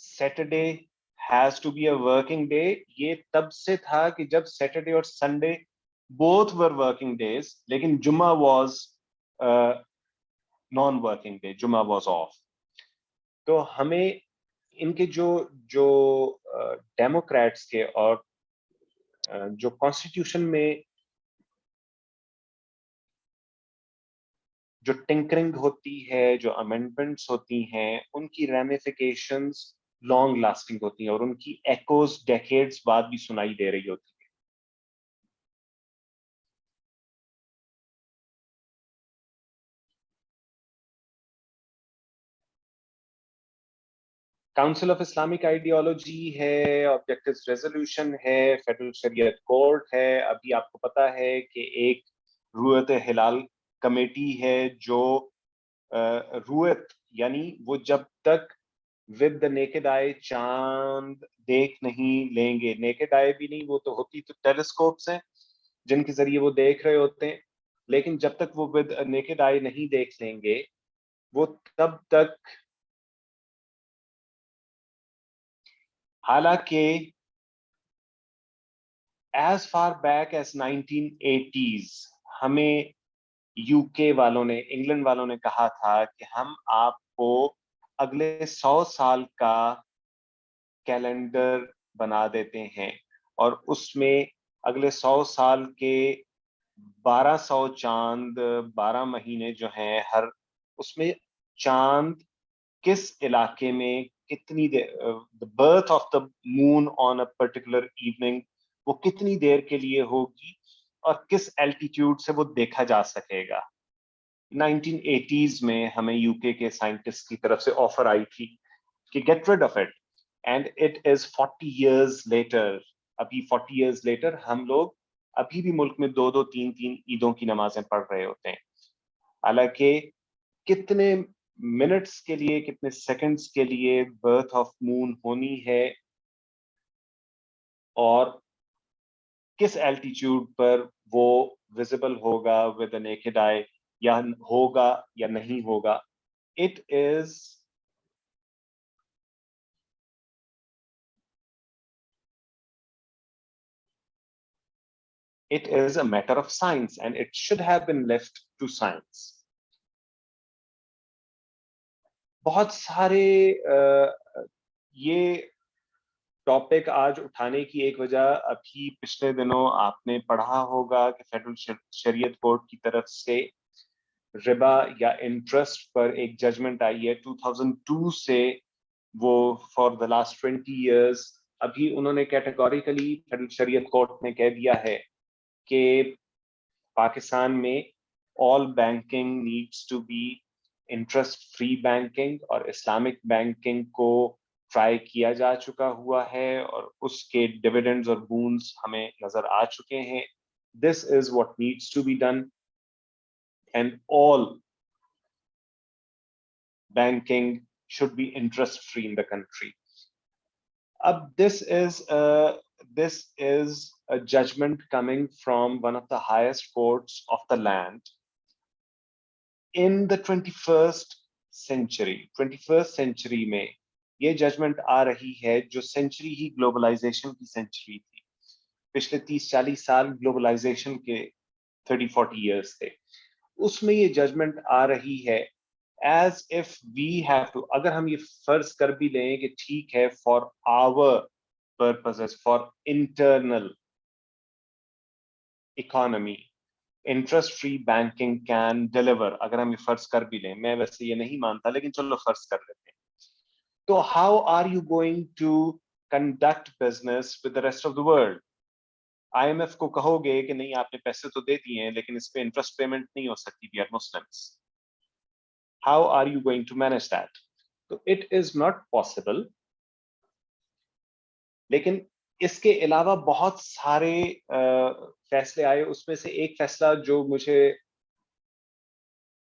Speaker 2: Saturday has to be a working day. یہ تب سے تھا کہ جب Saturday اور Sunday both were working days, لیکن جمعہ was non working day, جمعہ was off. تو ہمیں ان کے جو ڈیموکریٹس کے اور جو کانسٹیٹیوشن میں جو ٹنکرنگ ہوتی ہے، جو امینڈمنٹس ہوتی ہیں، ان کی ریمیفیکیشنز لانگ لاسٹنگ ہوتی ہیں اور ان کی ایکوز ڈیکیڈز بعد بھی سنائی دے رہی ہوتی ہے. کاؤنسل آف اسلامک آئیڈیالوجی ہے، آبجیکٹیوز ریزولوشن ہے، فیڈرل شریعت کورٹ ہے. ابھی آپ کو پتا ہے کہ ایک رویت ہلال کمیٹی ہے جو رویت یعنی وہ جب تک ود دا نیکڈ آئی چاند دیکھ نہیں لیں گے، نیکڈ آئی بھی نہیں، وہ تو ہوتی تو ٹیلیسکوپس ہیں جن کے ذریعے وہ دیکھ رہے ہوتے ہیں، لیکن جب تک وہ ود نیکڈ آئی نہیں دیکھ لیں گے وہ تب تک، حالانکہ as far back as 1980s ہمیں یو کے والوں نے، انگلینڈ والوں نے کہا تھا کہ ہم آپ کو اگلے 100 سال کا کیلنڈر بنا دیتے ہیں اور اس میں اگلے 100 سال کے 1200 چاند، 12 مہینے جو ہیں، ہر اس میں چاند کس علاقے میں کتنی دیر، birth of the moon on a particular evening, وہ کتنی دیر کے لیے ہوگی اور کس الٹیٹیوڈ سے وہ دیکھا جا سکے گا. 1980s میں ہمیں یو کے سائنٹسٹ کی طرف سے آفر آئی تھی کہ get rid of it, and it is 40 years later. ابھی 40 years later ہم لوگ ابھی بھی ملک میں 2-2 3-3 عیدوں کی نمازیں پڑھ رہے ہوتے ہیں، حالانکہ کتنے منٹس کے لیے، کتنے سیکنڈز کے لیے برتھ آف مون ہونی ہے اور کس الٹیٹیوڈ پر وہ ویزیبل ہوگا ود اے نیکڈ آئی، یا ہوگا یا نہیں ہوگا. It is a matter of science and it should have been left to science. بہت سارے یہ ٹاپک آج اٹھانے کی ایک وجہ، ابھی پچھلے دنوں آپ نے پڑھا ہوگا کہ فیڈرل شریعت کورٹ کی طرف سے ربا یا انٹرسٹ پر ایک ججمنٹ آئی ہے 2002 سے، وہ فار دا لاسٹ 20 years. ابھی انہوں نے کیٹیگوریکلی فیڈرل شریعت کورٹ نے کہہ دیا ہے کہ پاکستان میں all banking needs to be interest free banking, اور اسلامک بینکنگ کو ٹرائی کیا جا چکا ہوا ہے اور اس کے ڈویڈنڈز اور بونز ہمیں نظر آ چکے ہیں. This is what needs to be done and all banking should be interest free in the country. This is a judgment coming from one of the highest courts of the land in the 21st century. 21st century میں یہ judgment آ رہی ہے جو century ہی globalisation کی century تھی. پچھلے 30-40 سال globalisation کے 30-40 years تھے. اس میں یہ ججمنٹ آ رہی ہے as if we have to، اگر ہم یہ فرض کر بھی لیں کہ ٹھیک ہے for our purposes, for internal economy, interest free banking can deliver، اگر ہم یہ فرض کر بھی لیں، میں ویسے یہ نہیں مانتا لیکن چلو فرض کر لیتے ہیں، تو how are you going to conduct business with the rest of the world؟ IMF کو کہو گے کہ نہیں آپ نے پیسے تو دے دیے ہیں لیکن اس پہ انٹرسٹ پیمنٹ نہیں ہو سکتی، we are Muslims. How are you going to manage that؟ تو it is not possible. لیکن اس کے علاوہ بہت سارے فیصلے آئے، اس میں سے ایک فیصلہ جو مجھے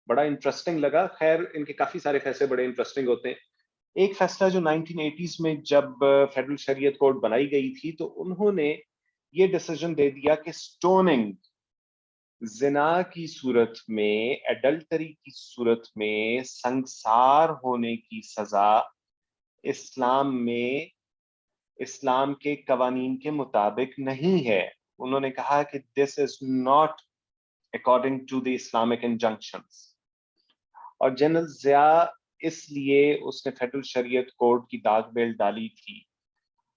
Speaker 2: بڑا انٹرسٹنگ لگا، خیر ان کے کافی سارے فیصلے بڑے انٹرسٹنگ ہوتے ہیں. ایک فیصلہ جو 1980s میں جب فیڈرل شریعت کورٹ بنائی گئی تھی تو انہوں نے یہ ڈیسیژن دے دیا کہ سٹوننگ، زنا کی صورت میں، ایڈلٹری کی صورت میں سنگسار ہونے کی سزا اسلام میں اسلام کے قوانین کے مطابق نہیں ہے. انہوں نے کہا کہ this is not according to the Islamic injunctions. اور جنرل ضیاء اس لیے اس نے فیڈرل شریعت کوڈ کی داغ بیل ڈالی تھی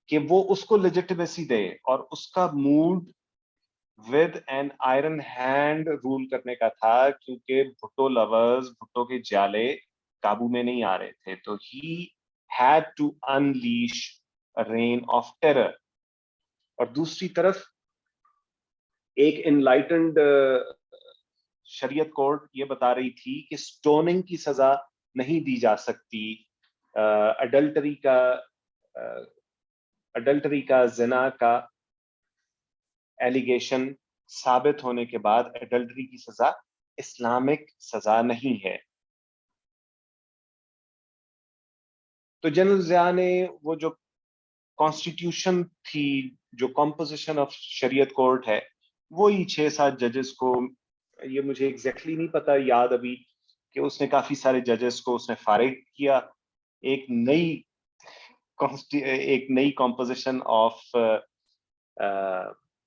Speaker 2: کہ وہ اس کو لیجٹمیسی دے, اور اس کا mode with an iron hand rule کرنے کا تھا, کیونکہ بھٹو لورز, بھٹو کے جالے قابو میں نہیں آ رہے تھے. تو he had to unleash reign of terror. اور دوسری طرف ایک انلائٹنڈ شریعت کورٹ یہ بتا رہی تھی کہ سٹوننگ کی سزا نہیں دی جا سکتی اڈلٹری کا زنا کا ایلیگیشن ثابت ہونے کے بعد اڈلٹری کی سزا اسلامک سزا نہیں ہے. تو جنرل ضیاء نے وہ جو کانسٹیٹیوشن تھی, جو کمپوزیشن آف شریعت کورٹ ہے, وہی 6-7 ججز کو, یہ مجھے ایگزیکٹلی نہیں پتا یاد ابھی, کہ اس نے کافی سارے ججز کو اس نے فارغ کیا. ایک نئی کمپوزیشن آف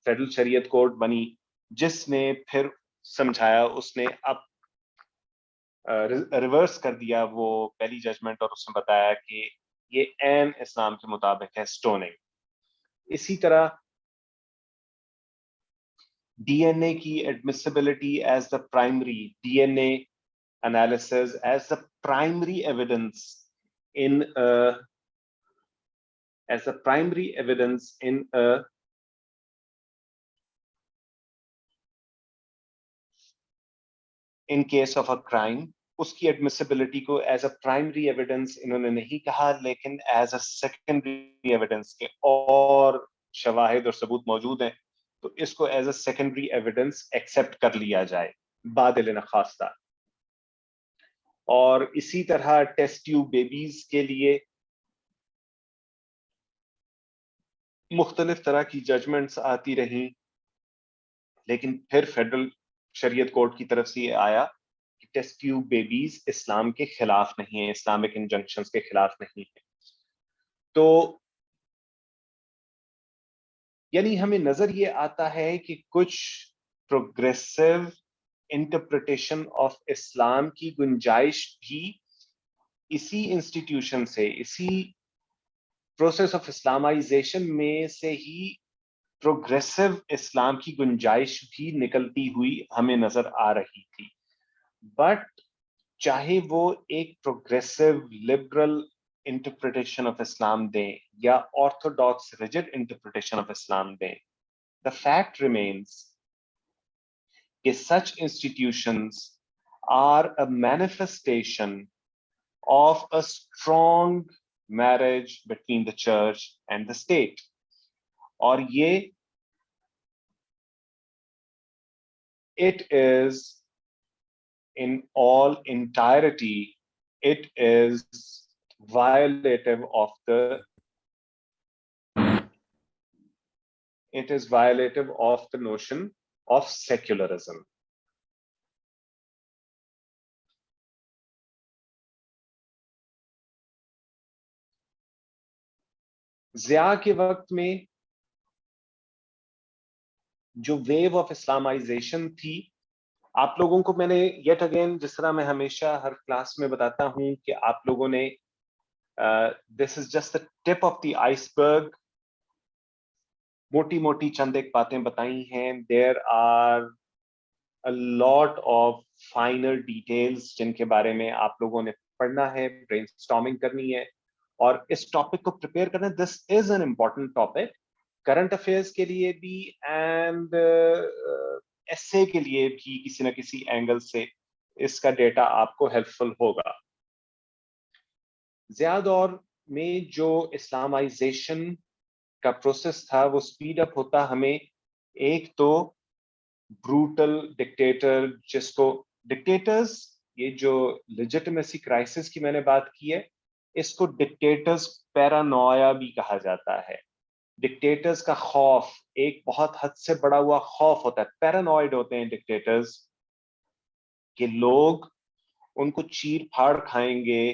Speaker 2: فیڈرل شریعت کورٹ بنی, جس نے پھر سمجھایا, اس نے اب ریورس کر دیا وہ پہلی ججمنٹ, اور اس نے بتایا کہ یہ عین اسلام کے مطابق ہے سٹوننگ. اسی طرح ڈی این اے کی admissibility as the primary, D N A analysis as the primary evidence in case of a crime, اس کی ایڈمیسیبلٹی کو ایز اے پرائمری ایویڈنس انہوں نے نہیں کہا, لیکن ایز اے سیکنڈری ایویڈنس کے اور شواہد اور ثبوت موجود ہیں, تو اس کو as a secondary evidence accept کر لیا جائے بادل نخواستہ. اور اسی طرح ٹیسٹ ٹیوب بیبیز کے لیے مختلف طرح کی ججمنٹس آتی رہیں, لیکن پھر فیڈرل شریعت کورٹ کی طرف سے یہ آیا کہ ٹیسٹ ٹیوب بیبیز اسلام کے خلاف نہیں ہیں, اسلامک انجنکشنز کے خلاف نہیں ہیں. تو یعنی ہمیں نظر یہ آتا ہے کہ کچھ پروگریسو انٹرپریٹیشن آف اسلام کی گنجائش بھی اسی انسٹیٹیوشن سے, اسی پروسیس آف اسلامائزیشن میں سے ہی پروگریسو اسلام کی گنجائش بھی نکلتی ہوئی ہمیں نظر آ رہی تھی. بٹ چاہے وہ ایک پروگریسو لبرل انٹرپریٹیشن آف اسلام دیں یا آرتھوڈاکس ریجڈ انٹرپریٹیشن آف اسلام دیں, the fact remains کہ such institutions are a manifestation of a strong marriage between the church and the state. اور یہ it is in all entirety, it is violative of the notion of secularism. Zia کے وقت میں جو view of Islamisation تھی, آپ لوگوں کو میں نے یٹ اگین, جس طرح میں ہمیشہ ہر کلاس میں بتاتا ہوں کہ آپ لوگوں نے this is just the tip of the iceberg, موٹی موٹی چند ایک باتیں بتائی ہیں. There are a lot of finer details جن کے بارے میں آپ لوگوں نے پڑھنا ہے, برین اسٹارمنگ کرنی ہے, اور اس ٹاپک کو پریپیئر کرنا. This is an important topic current affairs کے لیے بھی اینڈ ایسے کے لیے بھی. کسی نہ کسی اینگل سے اس کا ڈیٹا آپ کو ہیلپ فل ہوگا. ضیاء دور میں جو اسلامائزیشن کا پروسیس تھا وہ سپیڈ اپ ہوتا ہمیں ایک تو بروٹل ڈکٹیٹر, جس کو ڈکٹیٹرز, یہ جو لیجٹمیسی کرائسس کی میں نے بات کی ہے, اس کو ڈکٹیٹرز پیرانویا بھی کہا جاتا ہے. ڈکٹیٹرز کا خوف ایک بہت حد سے بڑا ہوا خوف ہوتا ہے, پیرانوئڈ ہوتے ہیں ڈکٹیٹرز کہ لوگ ان کو چیر پھاڑ کھائیں گے,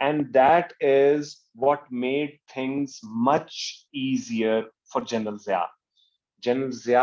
Speaker 2: And that is what made things much easier for General Zia. General Zia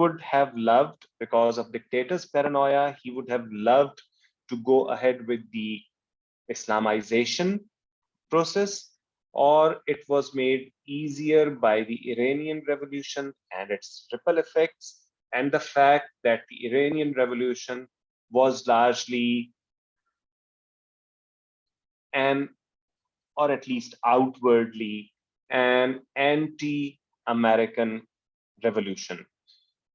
Speaker 2: would have loved, because of dictator's paranoia, he would have loved to go ahead with the Islamization process, or it was made easier by the Iranian Revolution and its ripple effects, and the fact that the Iranian Revolution was largely an, or at least outwardly, an anti-American revolution.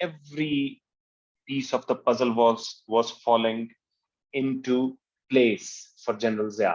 Speaker 2: every piece of the puzzle was falling into place for General Zia.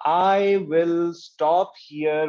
Speaker 2: I will stop here.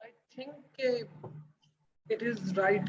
Speaker 6: I think it is right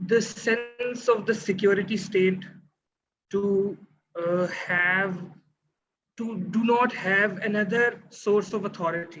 Speaker 6: the sense of the security state to do not have another source of authority.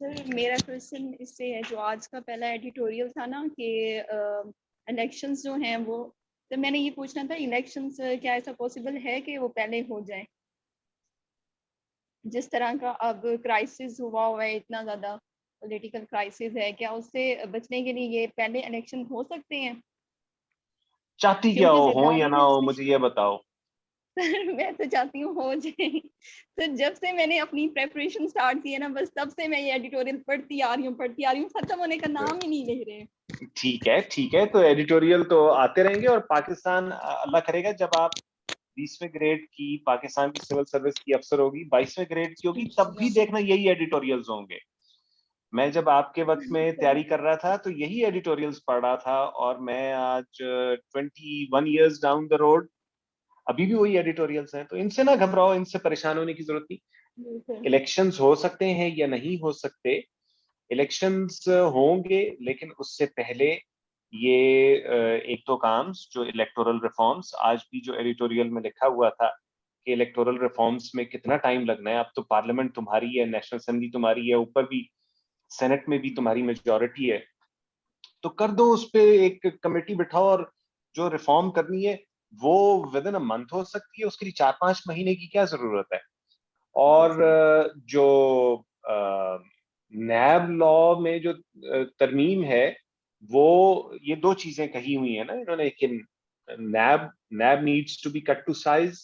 Speaker 5: سر میرا question اس سے ہے، جو آج کا پہلا editorial تھا نا کہ الیکشنز جو ہیں وہ، تو میں نے یہ پوچھنا تھا الیکشنز کیا ایسا پاسبل ہے کہ وہ پہلے ہو جائیں؟ جس طرح کا اب کرائسس ہوا ہوا ہے، اتنا زیادہ پولیٹیکل کرائسس ہے، کیا اس سے بچنے کے لیے یہ پہلے الیکشن ہو سکتے ہیں؟
Speaker 2: چاہتی کیا ہو
Speaker 5: کیونکہ
Speaker 2: یا نہ ہو مجھے یہ بتاؤ.
Speaker 5: سر میں تو چاہتی ہوں ہو جائے. سر جب سے میں نے اپنی پریپریشن سٹارٹ کی ہے نا، بس تب سے میں یہ ایڈیٹوریل پڑھتی آ رہی ہوں، ختم ہونے کا نام ہی نہیں لے رہے.
Speaker 2: ٹھیک ہے تو ایڈیٹوریل تو آتے رہیں گے، اور پاکستان اللہ کرے گا جب آپ 20ویں گریڈ کی پاکستان کی سول سروس کی افسر ہوگی، 22ویں گریڈ کی ہوگی، تب بھی دیکھنا یہی ایڈیٹوریلز ہوں گے. میں جب آپ کے وقت میں تیاری کر رہا تھا تو یہی ایڈیٹوریلز پڑھ رہا تھا، اور میں آج 21 ایئرز ڈاؤن دا روڈ ابھی بھی وہی ایڈیٹوریلز ہیں. تو ان سے نہ گھبراؤ، ان سے پریشان ہونے کی ضرورت نہیں. الیکشنز ہو سکتے ہیں یا نہیں ہو سکتے، الیکشنز ہوں گے، لیکن اس سے پہلے یہ ایک دو کام جو الیکٹورل ریفارمز، آج بھی جو ایڈیٹوریل میں لکھا ہوا تھا کہ الیکٹورل ریفارمز میں کتنا ٹائم لگنا ہے. اب تو پارلیمنٹ تمہاری ہے، نیشنل اسمبلی تمہاری ہے، اوپر بھی سینٹ میں بھی تمہاری میجورٹی ہے، تو کر دو اس پہ ایک کمیٹی بٹھاؤ، اور جو ریفارم کرنی ہے وہ ود ان اے منتھ ہو سکتی ہے، اس کے لیے 4-5 مہینے کی کیا ضرورت ہے. اور جو نیب لا میں جو ترمیم ہے وہ یہ دو چیزیں کہی ہوئی ہیں نا انہوں نے کہ NAB needs to be cut to size,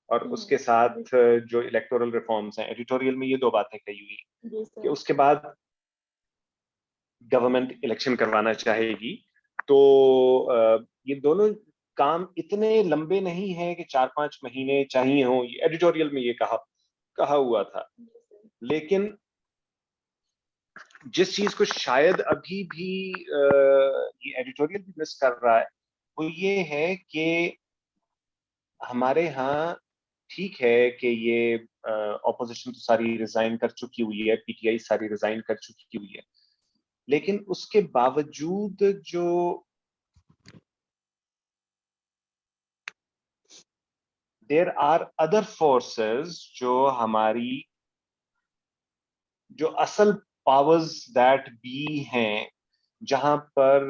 Speaker 2: اور اس کے ساتھ جو الیکٹورل ریفارمز ہیں، ایڈیٹوریل میں یہ دو باتیں کہی ہوئی کہ اس کے بعد گورنمنٹ الیکشن کروانا چاہے گی. تو یہ دونوں کام اتنے لمبے نہیں ہیں کہ 4-5 مہینے چاہیے ہوں، ایڈیٹوریل میں یہ کہا ہوا تھا. لیکن جس چیز کو شاید ابھی بھی یہ ایڈیٹوریل بھی مس کر رہا ہے وہ یہ ہے کہ ہمارے ہاں ٹھیک ہے کہ یہ اپوزیشن تو ساری ریزائن کر چکی ہوئی ہے، پی ٹی آئی ساری ریزائن کر چکی ہوئی ہے، لیکن اس کے باوجود جو دیر آر ادر فورسز جو ہماری جو اصل پاورز دیٹ بھی ہیں، جہاں پر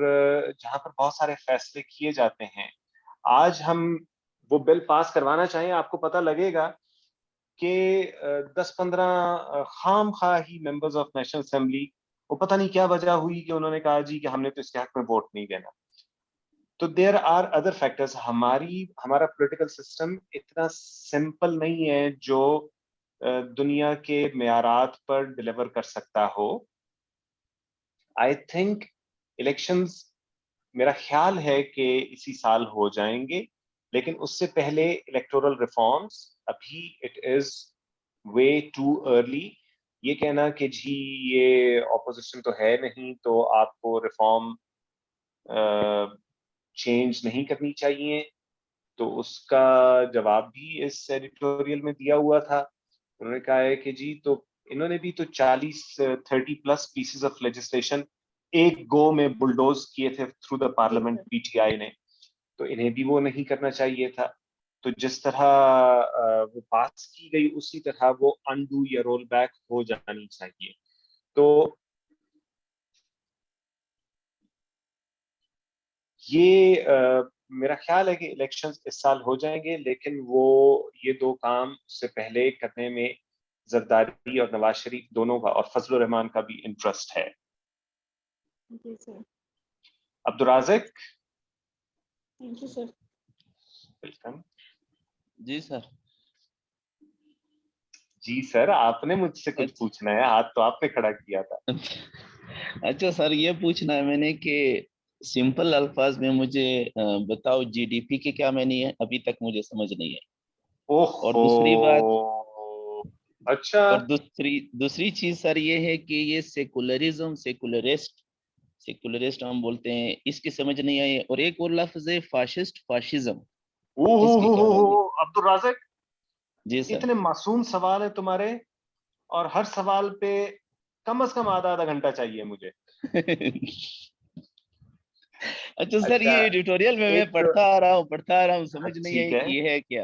Speaker 2: بہت سارے فیصلے کیے جاتے ہیں. آج ہم وہ بل پاس کروانا چاہیں، آپ کو پتہ لگے گا کہ 10-15 خام خواہ ہی ممبرز آف نیشنل اسمبلی، وہ پتہ نہیں کیا وجہ ہوئی کہ انہوں نے کہا جی کہ ہم نے تو اس کے حق میں ووٹ نہیں دینا. تو دیر آر ادر فیکٹرز. ہمارا پولیٹیکل سسٹم اتنا سمپل نہیں ہے جو دنیا کے معیارات پر ڈیلیور کر سکتا ہو. آئی تھنک الیکشنز میرا خیال ہے کہ اسی سال ہو جائیں گے، لیکن اس سے پہلے الیکٹورل ریفارمز ابھی it is way too early. یہ کہنا کہ جی یہ اپوزیشن تو ہے نہیں تو آپ کو ریفارم چینج نہیں کرنی چاہیے، تو اس کا جواب بھی اس ایڈیٹوریل میں دیا ہوا تھا. انہوں نے کہا ہے کہ جی تو انہوں نے بھی تو 30+ پیسز آف لیجسلیشن ایک گو میں بلڈوز کیے تھے through the parliament P T I نے، تو انہیں بھی وہ نہیں کرنا چاہیے تھا. تو جس طرح وہ پاس کی گئی اسی طرح وہ انڈو یا رول بیک ہو جانی چاہیے. تو یہ میرا خیال ہے کہ الیکشنز اس سال ہو جائیں گے، لیکن وہ یہ دو کام اس سے پہلے کرنے میں زرداری اور نواز شریف دونوں کا اور فضل الرحمان کا بھی انٹرسٹ ہے.
Speaker 5: جی سر.
Speaker 2: Abdul Razzaq.
Speaker 5: Thank you sir.
Speaker 2: Welcome.
Speaker 10: جی سر.
Speaker 2: جی سر، آپ نے مجھ سے کچھ پوچھنا ہے، ہاتھ تو آپ نے کھڑا کیا تھا.
Speaker 10: اچھا سر، یہ پوچھنا ہے میں نے کہ سمپل الفاظ میں مجھے بتاؤ جی ڈی پی کے کیا معنی ہے، ابھی تک مجھے سمجھ نہیں ہے. اور دوسری بات،
Speaker 2: اچھا،
Speaker 10: اور دوسری چیز سر یہ ہے کہ یہ سیکولرزم، سیکولرسٹ ہم بولتے ہیں، اس کی سمجھ نہیں آئی. اور ایک اور لفظ ہے فاشسٹ، فاشزم، اس کی کیا معنی؟
Speaker 2: عبدالرازق
Speaker 10: جی سر.
Speaker 2: اتنے معصوم سوال ہیں تمہارے، اور ہر سوال پہ کم از کم آدھا گھنٹہ چاہیے مجھے.
Speaker 10: اچھا سر، یہ ایڈیٹوریل میں پڑھتا آ رہا ہوں سمجھ نہیں
Speaker 2: ٹھیک
Speaker 10: ہے
Speaker 2: ہے.
Speaker 10: کہ یہ ہے کیا.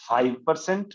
Speaker 2: 5%।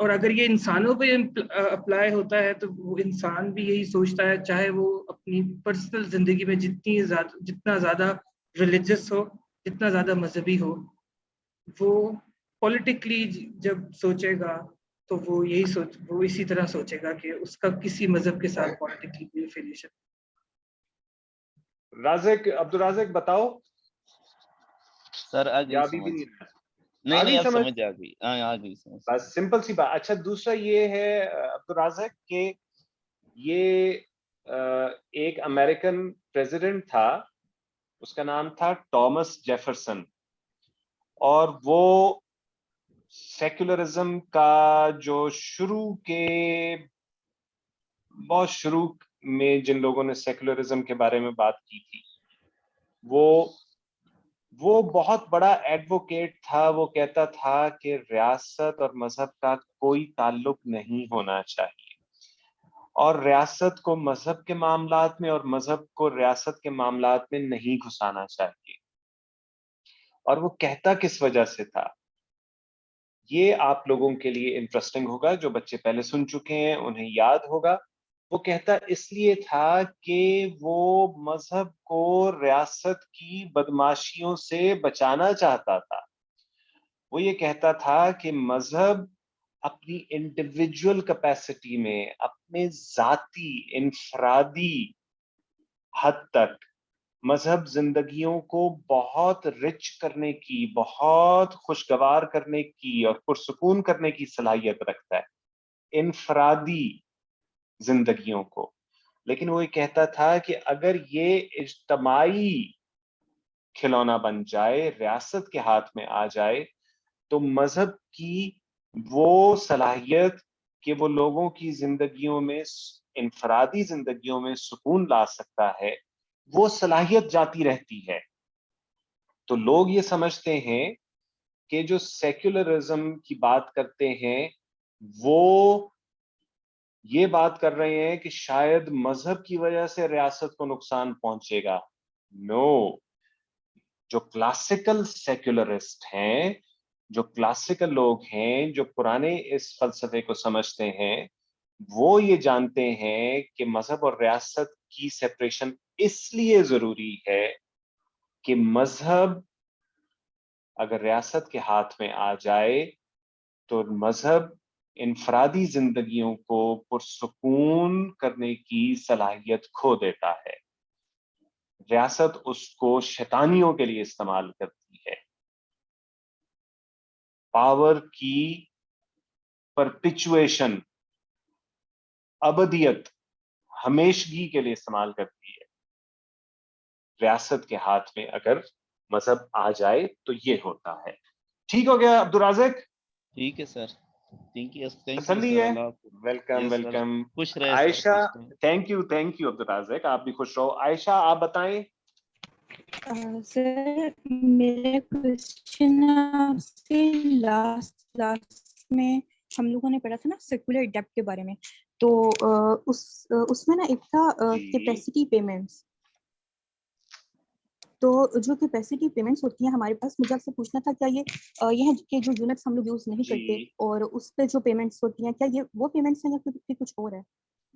Speaker 6: اور اگر یہ انسانوں پہ اپلائی ہوتا ہے تو وہ انسان بھی یہی سوچتا ہے, چاہے وہ اپنی پرسنل زندگی میں جتنا زیادہ ریلیجس ہو, جتنا زیادہ مذہبی ہو, وہ پولیٹیکلی جب سوچے گا تو وہ اسی طرح سوچے گا کہ اس کا کسی مذہب کے ساتھ پولیٹیکلی کوئی افیلیشن.
Speaker 2: رازق, عبدالرازق بتاؤ.
Speaker 10: سر آ
Speaker 2: یا
Speaker 10: گئی
Speaker 2: ابھی بھی
Speaker 10: سمجھ,
Speaker 2: نہیں؟
Speaker 10: نہیں اب
Speaker 2: سمجھ
Speaker 10: سمجھ آ گئی, ہاں آ گئی سمجھ.
Speaker 2: بس سمپل سی بات. اچھا دوسرا یہ ہے عبدالرازق کہ یہ ایک امریکن پریزیڈنٹ تھا, اس کا نام تھا ٹامس جیفرسن, اور وہ سیکولرزم کا جو بہت شروع میں جن لوگوں نے سیکولرزم کے بارے میں بات کی تھی, وہ بہت بڑا ایڈوکیٹ تھا. وہ کہتا تھا کہ ریاست اور مذہب کا کوئی تعلق نہیں ہونا چاہیے, اور ریاست کو مذہب کے معاملات میں اور مذہب کو ریاست کے معاملات میں نہیں گھسانا چاہیے. اور وہ کہتا کس وجہ سے تھا, یہ آپ لوگوں کے لیے انٹرسٹنگ ہوگا, جو بچے پہلے سن چکے ہیں انہیں یاد ہوگا. وہ کہتا اس لیے تھا کہ وہ مذہب کو ریاست کی بدماشیوں سے بچانا چاہتا تھا. وہ یہ کہتا تھا کہ مذہب اپنی انڈیویجول کیپیسٹی میں, اپنے ذاتی انفرادی حد تک مذہب زندگیوں کو بہت رچ کرنے کی, بہت خوشگوار کرنے کی اور پرسکون کرنے کی صلاحیت رکھتا ہے, انفرادی زندگیوں کو. لیکن وہ یہ کہتا تھا کہ اگر یہ اجتماعی کھلونا بن جائے, ریاست کے ہاتھ میں آ جائے, تو مذہب کی وہ صلاحیت کہ وہ لوگوں کی زندگیوں میں, انفرادی زندگیوں میں سکون لا سکتا ہے, وہ صلاحیت جاتی رہتی ہے. تو لوگ یہ سمجھتے ہیں کہ جو سیکولرزم کی بات کرتے ہیں وہ یہ بات کر رہے ہیں کہ شاید مذہب کی وجہ سے ریاست کو نقصان پہنچے گا. نو, جو کلاسیکل سیکولرسٹ ہیں, جو کلاسیکل لوگ ہیں, جو پرانے اس فلسفے کو سمجھتے ہیں, وہ یہ جانتے ہیں کہ مذہب اور ریاست کی سیپریشن اس لیے ضروری ہے کہ مذہب اگر ریاست کے ہاتھ میں آ جائے تو مذہب انفرادی زندگیوں کو پرسکون کرنے کی صلاحیت کھو دیتا ہے. ریاست اس کو شیطانیوں کے لیے استعمال کرتی ہے, پاور کی پرپیچویشن, ابدیت, ہمیشگی کے لیے استعمال کرتی ہے. ریاست کے ہاتھ میں اگر مذہب آ جائے تو یہ ہوتا ہے. ٹھیک ہو گیا عبدالرازق؟
Speaker 10: ٹھیک ہے سر, تھینک یو
Speaker 2: تسلی
Speaker 10: سر.
Speaker 2: ہے؟
Speaker 10: اللہ حافظ.
Speaker 2: ویلکم
Speaker 10: یس سر,
Speaker 2: ویلکم.
Speaker 10: خوش رہے سر,
Speaker 2: عائشہ,
Speaker 10: خوش رہے.
Speaker 2: تھینک یو عبدالرازق, آپ بھی خوش رہو. عائشہ آپ بتائیں.
Speaker 7: سر میرا کوشچن آپ سے لاسٹ میں ہم لوگوں نے پڑھا تھا نا سیکولر ڈیپٹ کے بارے میں, تو اس میں نا ایک تھا کیپیسٹی پیمنٹس. تو جو کیپیسٹی پیمنٹس ہوتی ہیں ہمارے پاس, مجھے آپ سے پوچھنا تھا کیا یہ کہ جو یونٹس ہم لوگ یوز نہیں کرتے اور اس پہ جو پیمنٹس ہوتی ہیں, کیا یہ وہ پیمنٹس ہیں یا پھر کچھ اور ہے؟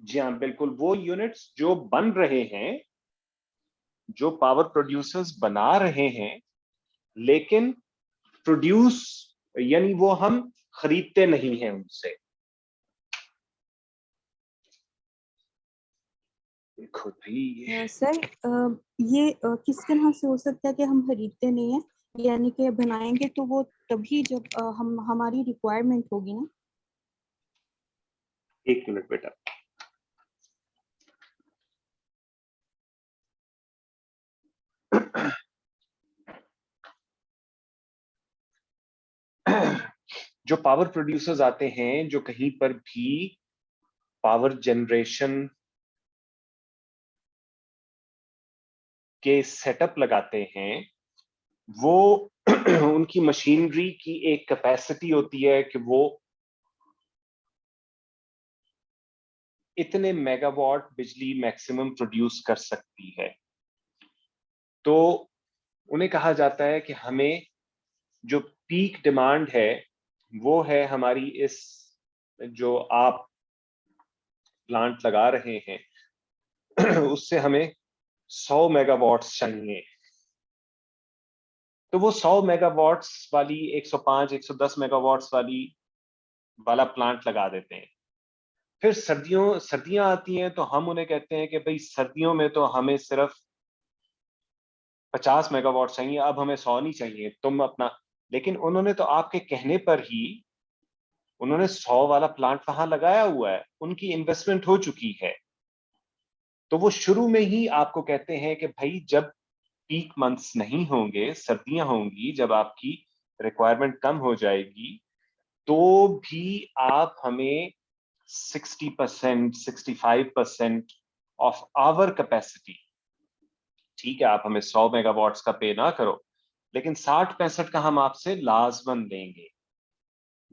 Speaker 2: جی ہاں بالکل, وہ یونٹس جو بن رہے ہیں, جو پاور پروڈیوسرز بنا رہے ہیں, لیکن پروڈیوس یعنی وہ ہم خریدتے نہیں ہیں ان سے. دیکھو بھائی
Speaker 7: سر یہ کس طرح سے ہو سکتا ہے کہ ہم خریدتے نہیں ہیں, یعنی کہ بنائیں گے تو وہ تبھی جب ہماری ریکوائرمنٹ ہوگی نا.
Speaker 2: ایک منٹ بیٹا. جو پاور پروڈیوسرز آتے ہیں, جو کہیں پر بھی پاور جنریشن کے سیٹ اپ لگاتے ہیں, وہ ان کی مشینری کی ایک کیپیسٹی ہوتی ہے کہ وہ اتنے میگا واٹ بجلی میکسیمم پروڈیوس کر سکتی ہے. تو انہیں کہا جاتا ہے کہ ہمیں جو پیک ڈیمانڈ ہے وہ ہے ہماری اس جو آپ پلانٹ لگا رہے ہیں اس سے ہمیں 100 میگا واٹس چاہیے. تو وہ 100 میگا واٹس والی 105 110 میگا واٹس والا پلانٹ لگا دیتے ہیں. پھر سردیاں آتی ہیں تو ہم انہیں کہتے ہیں کہ بھئی سردیوں میں تو ہمیں صرف 50 میگا واٹ چاہیے, اب ہمیں 100 نہیں چاہیے, تم اپنا. لیکن انہوں نے تو آپ کے کہنے پر ہی انہوں نے 100 والا پلانٹ وہاں لگایا ہوا ہے, ان کی انویسٹمنٹ ہو چکی ہے. تو وہ شروع میں ہی آپ کو کہتے ہیں کہ بھائی جب پیک منتھس نہیں ہوں گے, سردیاں ہوں گی, جب آپ کی ریکوائرمنٹ کم ہو جائے گی, تو بھی آپ ہمیں 60% 65% آف آور کیپیسٹی, ٹھیک ہے آپ ہمیں 100 میگا واٹس کا پے نہ کرو, لیکن 60-65 کا ہم آپ سے لازمن دیں گے.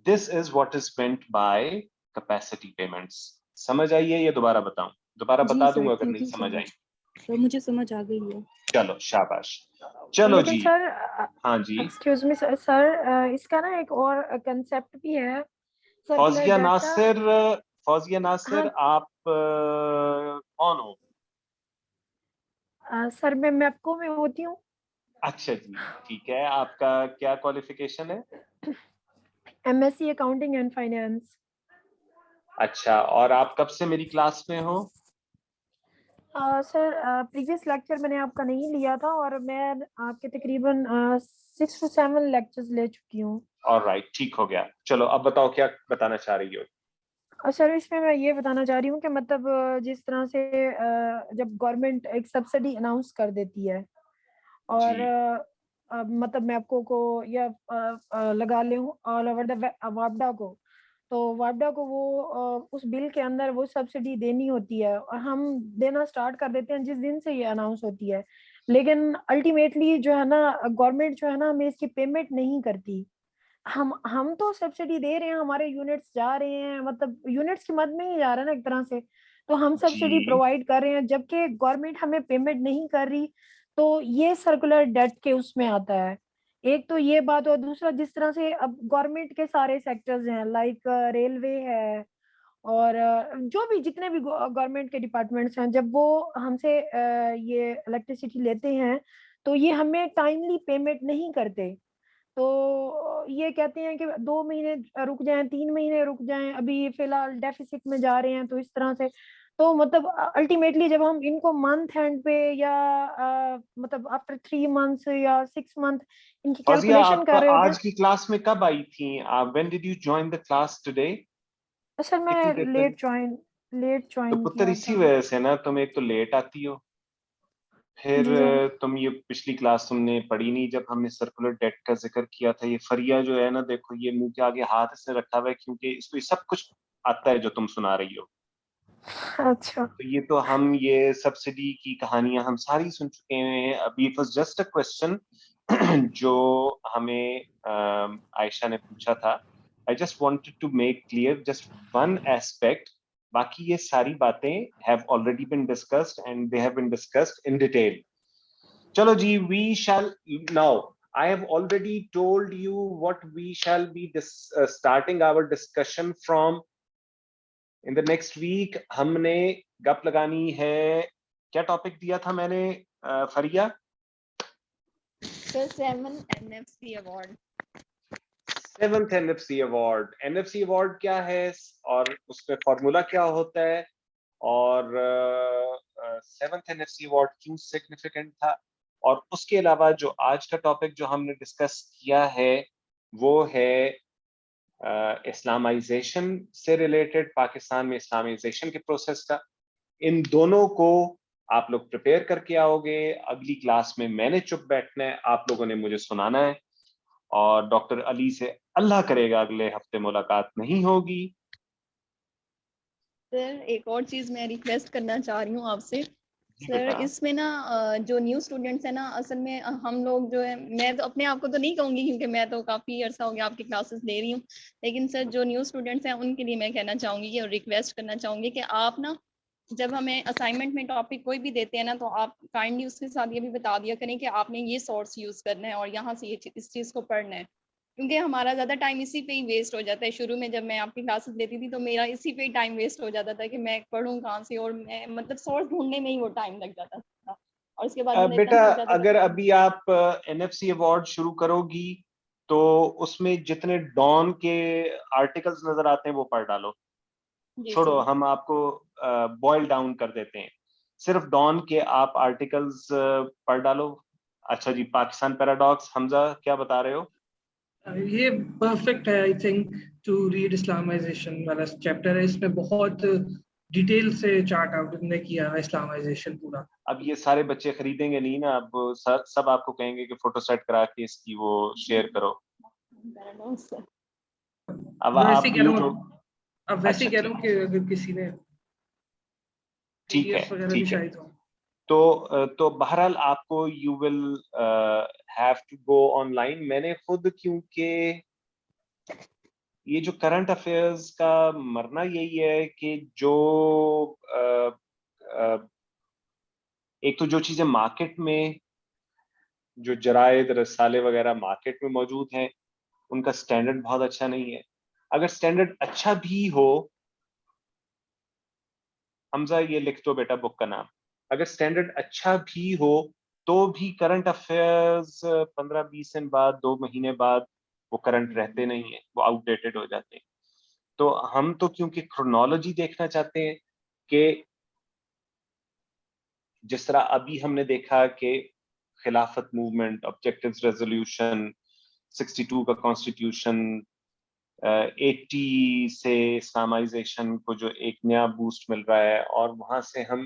Speaker 2: This is what is meant by capacity payments. سمجھ آئیے یا دوبارہ بتاؤں؟ دوبارہ
Speaker 7: جی
Speaker 2: بتا
Speaker 7: سر
Speaker 2: دوں گا اگر
Speaker 7: تھینک
Speaker 2: نہیں
Speaker 7: یو سو
Speaker 2: سمجھ آئی.
Speaker 7: مچ سر, مجھے سمجھ آ گئی ہے.
Speaker 2: چلو شاباش. چلو
Speaker 11: لیکن
Speaker 2: جی
Speaker 11: سر
Speaker 2: ہاں جی
Speaker 11: ایکسکیوز می سر, اس کا نا ایک اور کنسیپٹ بھی ہے سرکولر
Speaker 2: فوزیہ
Speaker 11: ڈیٹ کا.
Speaker 2: ناصر آپ کون ہو؟
Speaker 11: سر میں میپکو میں ہوتی ہوں.
Speaker 2: اچھا جی ٹھیک ہے, آپ کا کیا کوالیفیکیشن ہے؟
Speaker 11: MSc accounting and finance.
Speaker 2: اچھا, اور آپ کب سے میری کلاس میں ہو؟
Speaker 11: سر پریویس لیکچر میں نے آپ کا نہیں لیا تھا, اور میں آپ کے تقریباً 6 to 7 لیکچرز لے چکی ہوں.
Speaker 2: آلرائٹ, ٹھیک ہو گیا. چلو اب بتاؤ کیا بتانا چاہ رہی ہو؟
Speaker 11: سر اس میں یہ بتانا چاہ رہی ہوں کہ مطلب جس طرح سے جب گورنمنٹ ایک سبسڈی اناؤنس کر دیتی ہے, اور مطلب میپکو کو یا لگا لے ہوں آل اوور دا واپڈا کو, تو واپڈا کو وہ اس بل کے اندر وہ سبسڈی دینی ہوتی ہے, اور ہم دینا سٹارٹ کر دیتے ہیں جس دن سے یہ اناؤنس ہوتی ہے. لیکن الٹیمیٹلی جو ہے نا گورنمنٹ جو ہے نا ہمیں اس کی پیمنٹ نہیں کرتی. ہم تو سبسڈی دے رہے ہیں, ہمارے یونٹس جا رہے ہیں, مطلب یونٹس کی مد میں ہی جا رہا ہے نا ایک طرح سے, تو ہم سبسڈی
Speaker 2: جی
Speaker 11: پرووائڈ کر رہے ہیں جبکہ گورنمنٹ ہمیں پیمنٹ نہیں کر رہی. تو یہ سرکولر ڈیٹ کے اس میں آتا ہے. ایک تو یہ بات, اور دوسرا جس طرح سے اب گورنمنٹ کے سارے سیکٹرز ہیں, لائک ریلوے ہے, اور جو بھی جتنے بھی گورنمنٹ کے ڈپارٹمنٹس ہیں, جب وہ ہم سے یہ الیکٹریسٹی لیتے ہیں تو یہ ہمیں ٹائملی پیمنٹ نہیں کرتے. تو یہ کہتے ہیں کہ 2 مہینے رک جائیں, 3 مہینے رک جائیں, ابھی فی الحال ڈیفیسٹ میں جا رہے ہیں. تو اس طرح سے تو مطلب الٹیمیٹلی جب ہم ان کو منتھ اینڈ پہ یا مطلب آفٹر 3 months یا 6 month ان کی
Speaker 2: فوزیہ,
Speaker 11: کیلکولیشن
Speaker 2: آپ
Speaker 11: کر رہے ہوتے
Speaker 2: آج کی کلاس میں کب آئی تھیں؟ When did you join the class today?
Speaker 11: ہیں. سر میں
Speaker 2: کتنی دیر پہلے؟
Speaker 11: لیٹ
Speaker 2: تو
Speaker 11: جوائن
Speaker 2: پتر
Speaker 11: کیا
Speaker 2: اسی
Speaker 11: تھا.
Speaker 2: وجہ سے نا تم ایک تو لیٹ آتی ہو, پھر
Speaker 11: جی سر.
Speaker 2: تم یہ پچھلی کلاس تم نے پڑھی نہیں جب ہم نے سرکولر ڈیٹ کا ذکر کیا تھا. یہ فریہ جو ہے نا, دیکھو یہ منہ کے آگے ہاتھ اس نے رکھا ہوا ہے کیونکہ اس کو یہ سب کچھ آتا ہے جو تم سنا رہی ہو.
Speaker 11: اچھا
Speaker 2: تو یہ تو ہم یہ سبسڈی کی کہانیاں ہم ساری سن چکے ہیں. ابھی it was just a question جو ہمیں عائشہ نے پوچھا تھا. I just wanted to make clear just one aspect. باقی یہ ساری باتیں have already been discussed and they have been discussed in detail. چلو جی, we shall now. I have already told you what we shall be starting our discussion from. In the next week ہم نے گپ لگانی ہے. کیا topic دیا تھا میں نے فریہ؟
Speaker 5: سر 7 NFC award.
Speaker 2: 7th NFC award. NFC award کیا ہے اور اس میں فارمولا کیا ہوتا ہے, اور 7th NFC ایوارڈ کیوں سگنیفیکنٹ تھا, اور اس کے علاوہ جو آج کا ٹاپک جو ہم نے ڈسکس کیا ہے وہ ہے اسلامائزیشن سے ریلیٹڈ, پاکستان میں اسلامائزیشن کے پروسیس کا. ان دونوں کو آپ لوگ پریپیئر کر کے آؤ گے. اگلی کلاس میں میں نے چپ بیٹھنا ہے, آپ لوگوں نے مجھے سنانا ہے, اور ڈاکٹر علی سے اللہ کرے گا اگلے ہفتے ملاقات نہیں ہوگی.
Speaker 5: سر ایک اور چیز میں ریکویسٹ کرنا چاہ رہی ہوں آپ سے. سر
Speaker 2: بیٹا
Speaker 5: اس میں نا جو نیو اسٹوڈینٹس ہیں نا, اصل میں ہم لوگ جو ہے, میں تو اپنے آپ کو تو نہیں کہوں گی کیونکہ میں تو کافی عرصہ ہو گیا آپ کی کلاسز لے رہی ہوں, لیکن سر جو نیو اسٹوڈینٹس ہیں ان کے لیے میں کہنا چاہوں گی اور ریکویسٹ کرنا چاہوں گی کہ آپ نا جب ہمیں اسائنمنٹ میں ٹاپک کوئی بھی دیتے ہیں نا, تو آپ کائنڈلی اس کے ساتھ یہ بھی بتا دیا کریں کہ آپ نے یہ سورس یوز کرنا ہے اور یہاں سے یہ اس چیز کو پڑھنا ہے. کیونکہ ہمارا زیادہ ٹائم اسی پہ ہی ویسٹ ہو جاتا ہے. شروع میں جب میں آپ کی کلاسز لیتی تھی تو میرا اسی پہ ہی ٹائم ویسٹ ہو جاتا تھا کہ میں پڑھوں کہاں سے, اور میں مطلب سورس ڈھونڈنے میں ہی وہ ٹائم لگ جاتا تھا, اور اس کے بعد میں
Speaker 2: بیٹا
Speaker 5: اتنا تھک جاتی
Speaker 2: اگر
Speaker 5: تھی.
Speaker 2: ابھی آپ NFC ایوارڈ شروع کرو گی تو اس میں جتنے ڈان کے آرٹیکلز نظر آتے ہیں وہ پڑھ ڈالو.
Speaker 5: جی
Speaker 2: چھوڑو,
Speaker 5: جی
Speaker 2: ہم آپ کو بوائل ڈاؤن کر دیتے ہیں, صرف ڈان کے آپ آرٹیکلز پڑھ ڈالو. اچھا جی, پاکستان پیراڈاکس, حمزہ کیا بتا رہے ہو؟
Speaker 6: یہ پرفیکٹ ہے I think to read Islamization والا چیپٹر ہے. اس میں بہت ڈیٹیل سے چارٹ آؤٹ نے کیا ہے اسلامائزیشن پورا.
Speaker 2: اب یہ سارے بچے خریدیں گے نہیں نا, اب سب آپ کو کہیں گے کہ فوٹو سیٹ کرا کے اس کی وہ شیئر کرو. اب
Speaker 6: ویسے
Speaker 2: آپ
Speaker 6: کہہ رہا
Speaker 2: جو
Speaker 6: ہوں, اب ویسے
Speaker 2: اچھا
Speaker 6: کہہ رہا ہوں کہ اگر کسی نے
Speaker 2: ٹھیک ہے,
Speaker 6: PDF وغیرہ بھی
Speaker 2: ٹھیک ہے,
Speaker 6: شاید ہو.
Speaker 2: تو بہرحال آپ کو you will have to go online. میں نے خود, کیونکہ یہ جو کرنٹ افیئرز کا مرنا یہی ہے کہ جو ایک تو جو چیزیں مارکیٹ میں, جو جرائد رسالے وغیرہ مارکیٹ میں موجود ہیں, ان کا سٹینڈرڈ بہت اچھا نہیں ہے. اگر سٹینڈرڈ اچھا بھی ہو, حمزہ یہ لکھ دو بیٹا بک کا نام, اگر سٹینڈرڈ اچھا بھی ہو تو بھی کرنٹ افیئرز 15-20 دن بعد, 2 مہینے بعد وہ کرنٹ رہتے نہیں ہیں, وہ آؤٹ ڈیٹڈ ہو جاتے ہیں. تو ہم تو کیونکہ کرونالوجی دیکھنا چاہتے ہیں کہ جس طرح ابھی ہم نے دیکھا کہ خلافت موومنٹ, آبجیکٹیوز ریزولوشن, 62 کا کانسٹیٹیوشن, 80 سے اسلامائزیشن کو جو ایک نیا بوسٹ مل رہا ہے, اور وہاں سے ہم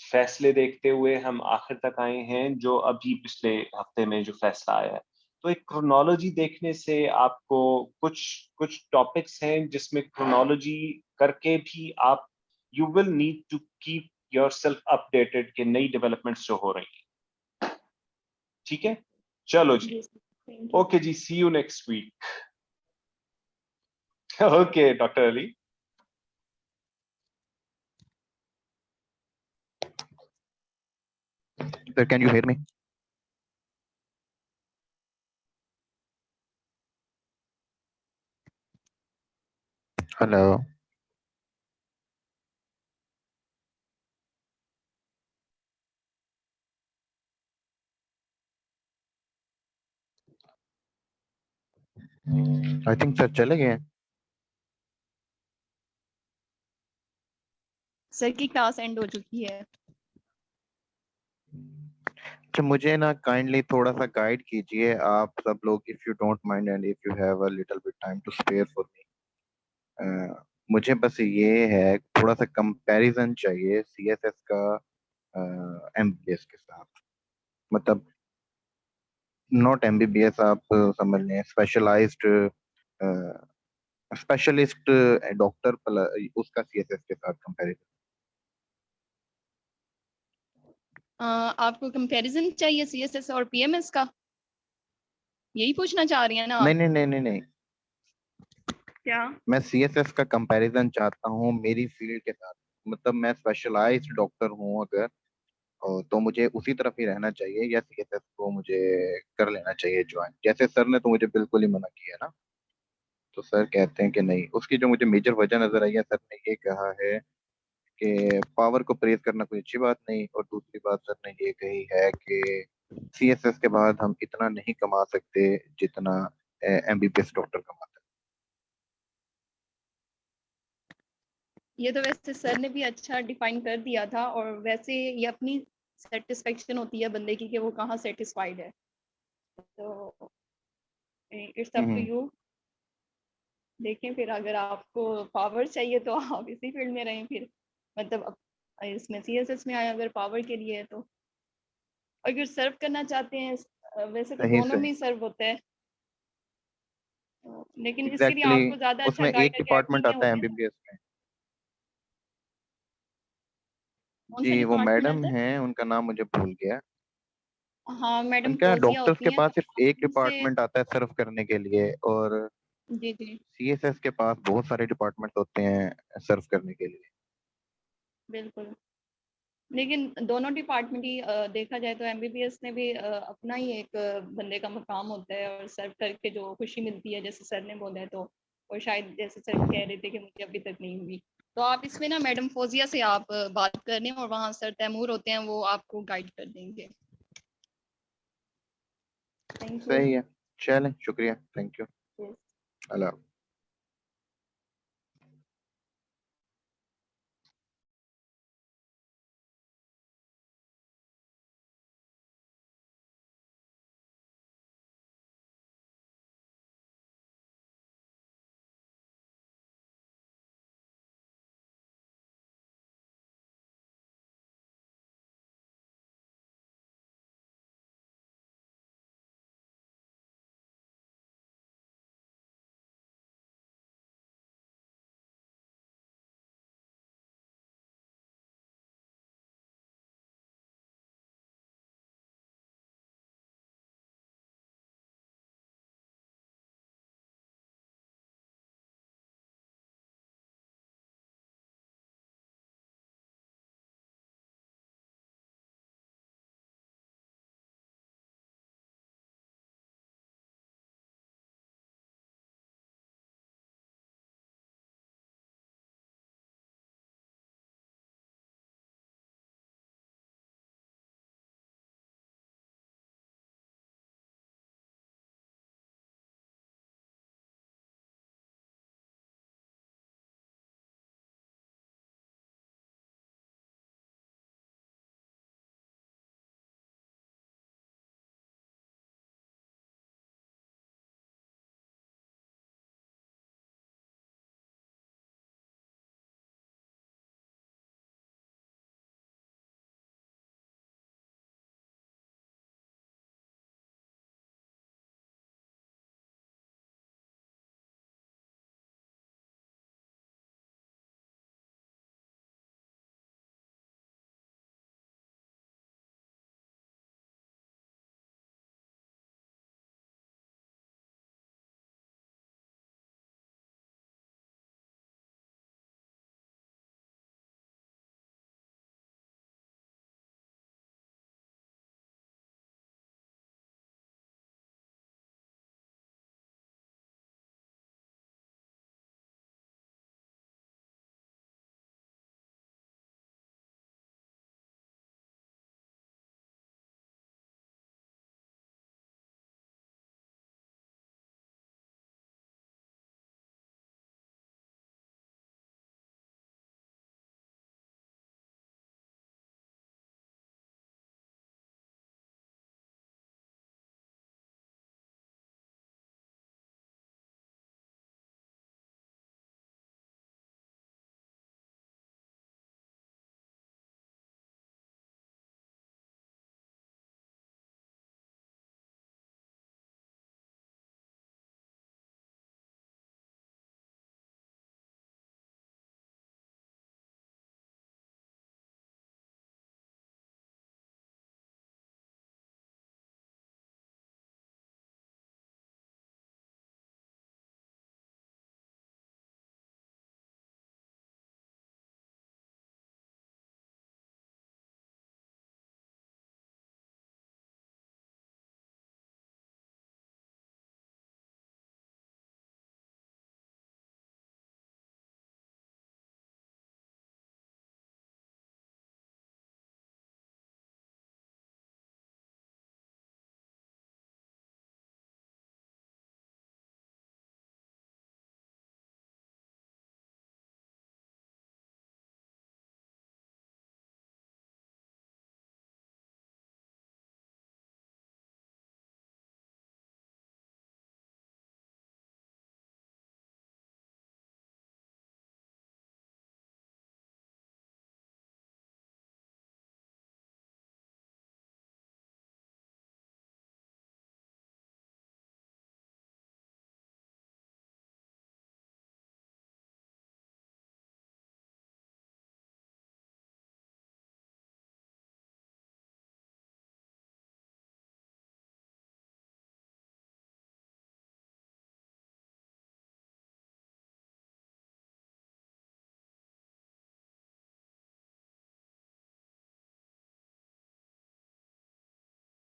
Speaker 2: فیصلے دیکھتے ہوئے ہم آخر تک آئے ہیں جو ابھی پچھلے ہفتے میں جو فیصلہ آیا ہے. تو ایک کرونالوجی دیکھنے سے آپ کو کچھ ٹاپکس ہیں جس میں کرونالوجی کر کے بھی آپ you will need to keep yourself updated کہ نئی ڈیولپمنٹس جو ہو رہی ہیں. ٹھیک ہے, چلو جی, اوکے جی, see you next week. Okay doctor Ali.
Speaker 1: Sir, can you hear me? Hello. I think sir چلے گئے.
Speaker 5: سر کی کلاس اینڈ ہو چکی ہے.
Speaker 1: اچھا, مجھے نا کائنڈلی تھوڑا سا گائیڈ کیجئے آپ سب لوگ, if you don't mind and if you have a little bit time to spare for me. مجھے بس یہ ہے تھوڑا سا کمپیریزن چاہیے CSS کا MBBS کے ساتھ. مطلب ناٹ MBBS, آپ سمجھ لیں اسپیشلائزڈ اسپیشلسٹ ڈاکٹر, اس کا CSS کے ساتھ کمپیریزن.
Speaker 5: آپ کو کمپیریزن چاہیے CSS اور PMS کا, یہی پوچھنا چاہ رہی ہیں نا؟
Speaker 1: نہیں,
Speaker 5: کیا
Speaker 1: میں CSS کا کمپیریزن چاہتا ہوں میری فیلڈ کے ساتھ. مطلب میں اسپیشلائزڈ ڈاکٹر ہوں اگر, تو مجھے اسی طرف ہی رہنا چاہیے, یا CSS کو مجھے کر لینا چاہیے جوائن, جیسے سر نے تو مجھے بالکل ہی منع کیا نا. تو سر کہتے ہیں کہ نہیں. اس کی جو مجھے میجر وجہ نظر آئی ہے, سر نے یہ کہا ہے کہ پاور کو پریز کرنا کوئی اچھی بات نہیں, اور دوسری بات سر نے یہ کہی ہے کہ CSS کے بعد ہم اتنا نہیں کما سکتے جتنا MBBS ڈاکٹر کماتا ہے.
Speaker 5: یہ تو ویسے سر نے بھی اچھا ڈیفائن کر دیا تھا, اور ویسے یہ اپنی سیٹسفیکشن ہوتی ہے بندے کی کہ وہ کہاں سیٹسفائیڈ ہے. تو اٹس اپ ٹو یو. دیکھیں پھر اگر آپ کو پاور چاہیے تو آپ اسی فیلڈ میں رہیں, پھر مطلب اس میں CSS میں آئے اگر پاور کے لیے ہے تو. اگر سرو کرنا چاہتے ہیں, ویسے تو
Speaker 1: صحیح
Speaker 5: دونوں
Speaker 1: سے
Speaker 5: میں ہی سرو ہوتا ہے, لیکن اس کے لیے
Speaker 1: ایگزیکٹلی
Speaker 5: آپ کو زیادہ
Speaker 1: اس
Speaker 5: اچھا
Speaker 1: میں ایک
Speaker 5: گائڈر کے
Speaker 1: ڈپارٹمنٹ
Speaker 5: ٹیمیں
Speaker 1: آتا ہے
Speaker 5: ہوتے ہیں.
Speaker 1: MBBS میں.
Speaker 5: کون سا
Speaker 1: جی, وہ
Speaker 5: ڈپارٹمنٹ
Speaker 1: میڈم
Speaker 5: آتا ہے؟
Speaker 1: ہیں, ان کا نام مجھے بھول گیا.
Speaker 5: ہاں
Speaker 1: ان
Speaker 5: میڈم
Speaker 1: کا
Speaker 5: فوزیہ
Speaker 1: ڈاکٹرز
Speaker 5: ہوتی
Speaker 1: کے
Speaker 5: ہیں.
Speaker 1: پاس صرف ایک
Speaker 5: ان سے
Speaker 1: ڈپارٹمنٹ آتا ہے سرو کرنے کے لیے, اور
Speaker 5: جی جی
Speaker 1: CSS کے پاس بہت سارے ڈپارٹمنٹ ہوتے ہیں سرو کرنے کے لیے.
Speaker 5: بالکل. لیکن دونوں ڈپارٹمنٹ ہی دیکھا جائے تو MBBS میں بھی اپنا ہی ایک بندے کا مقام ہوتا ہے اور سرو کر کے جو خوشی ملتی ہے جیسے سر نے بولا ہے تو اور شاید جیسے سر کہہ رہے تھے کہ مجھے ابھی تک نہیں ہوئی تو آپ اس میں نا میڈم فوزیہ سے آپ بات کر لیں اور وہاں سر تیمور ہوتے ہیں وہ آپ کو گائیڈ کر دیں گے. Thank you.
Speaker 1: صحیح ہے چلیں شکریہ تھینک یو
Speaker 5: Yes.
Speaker 1: اللہ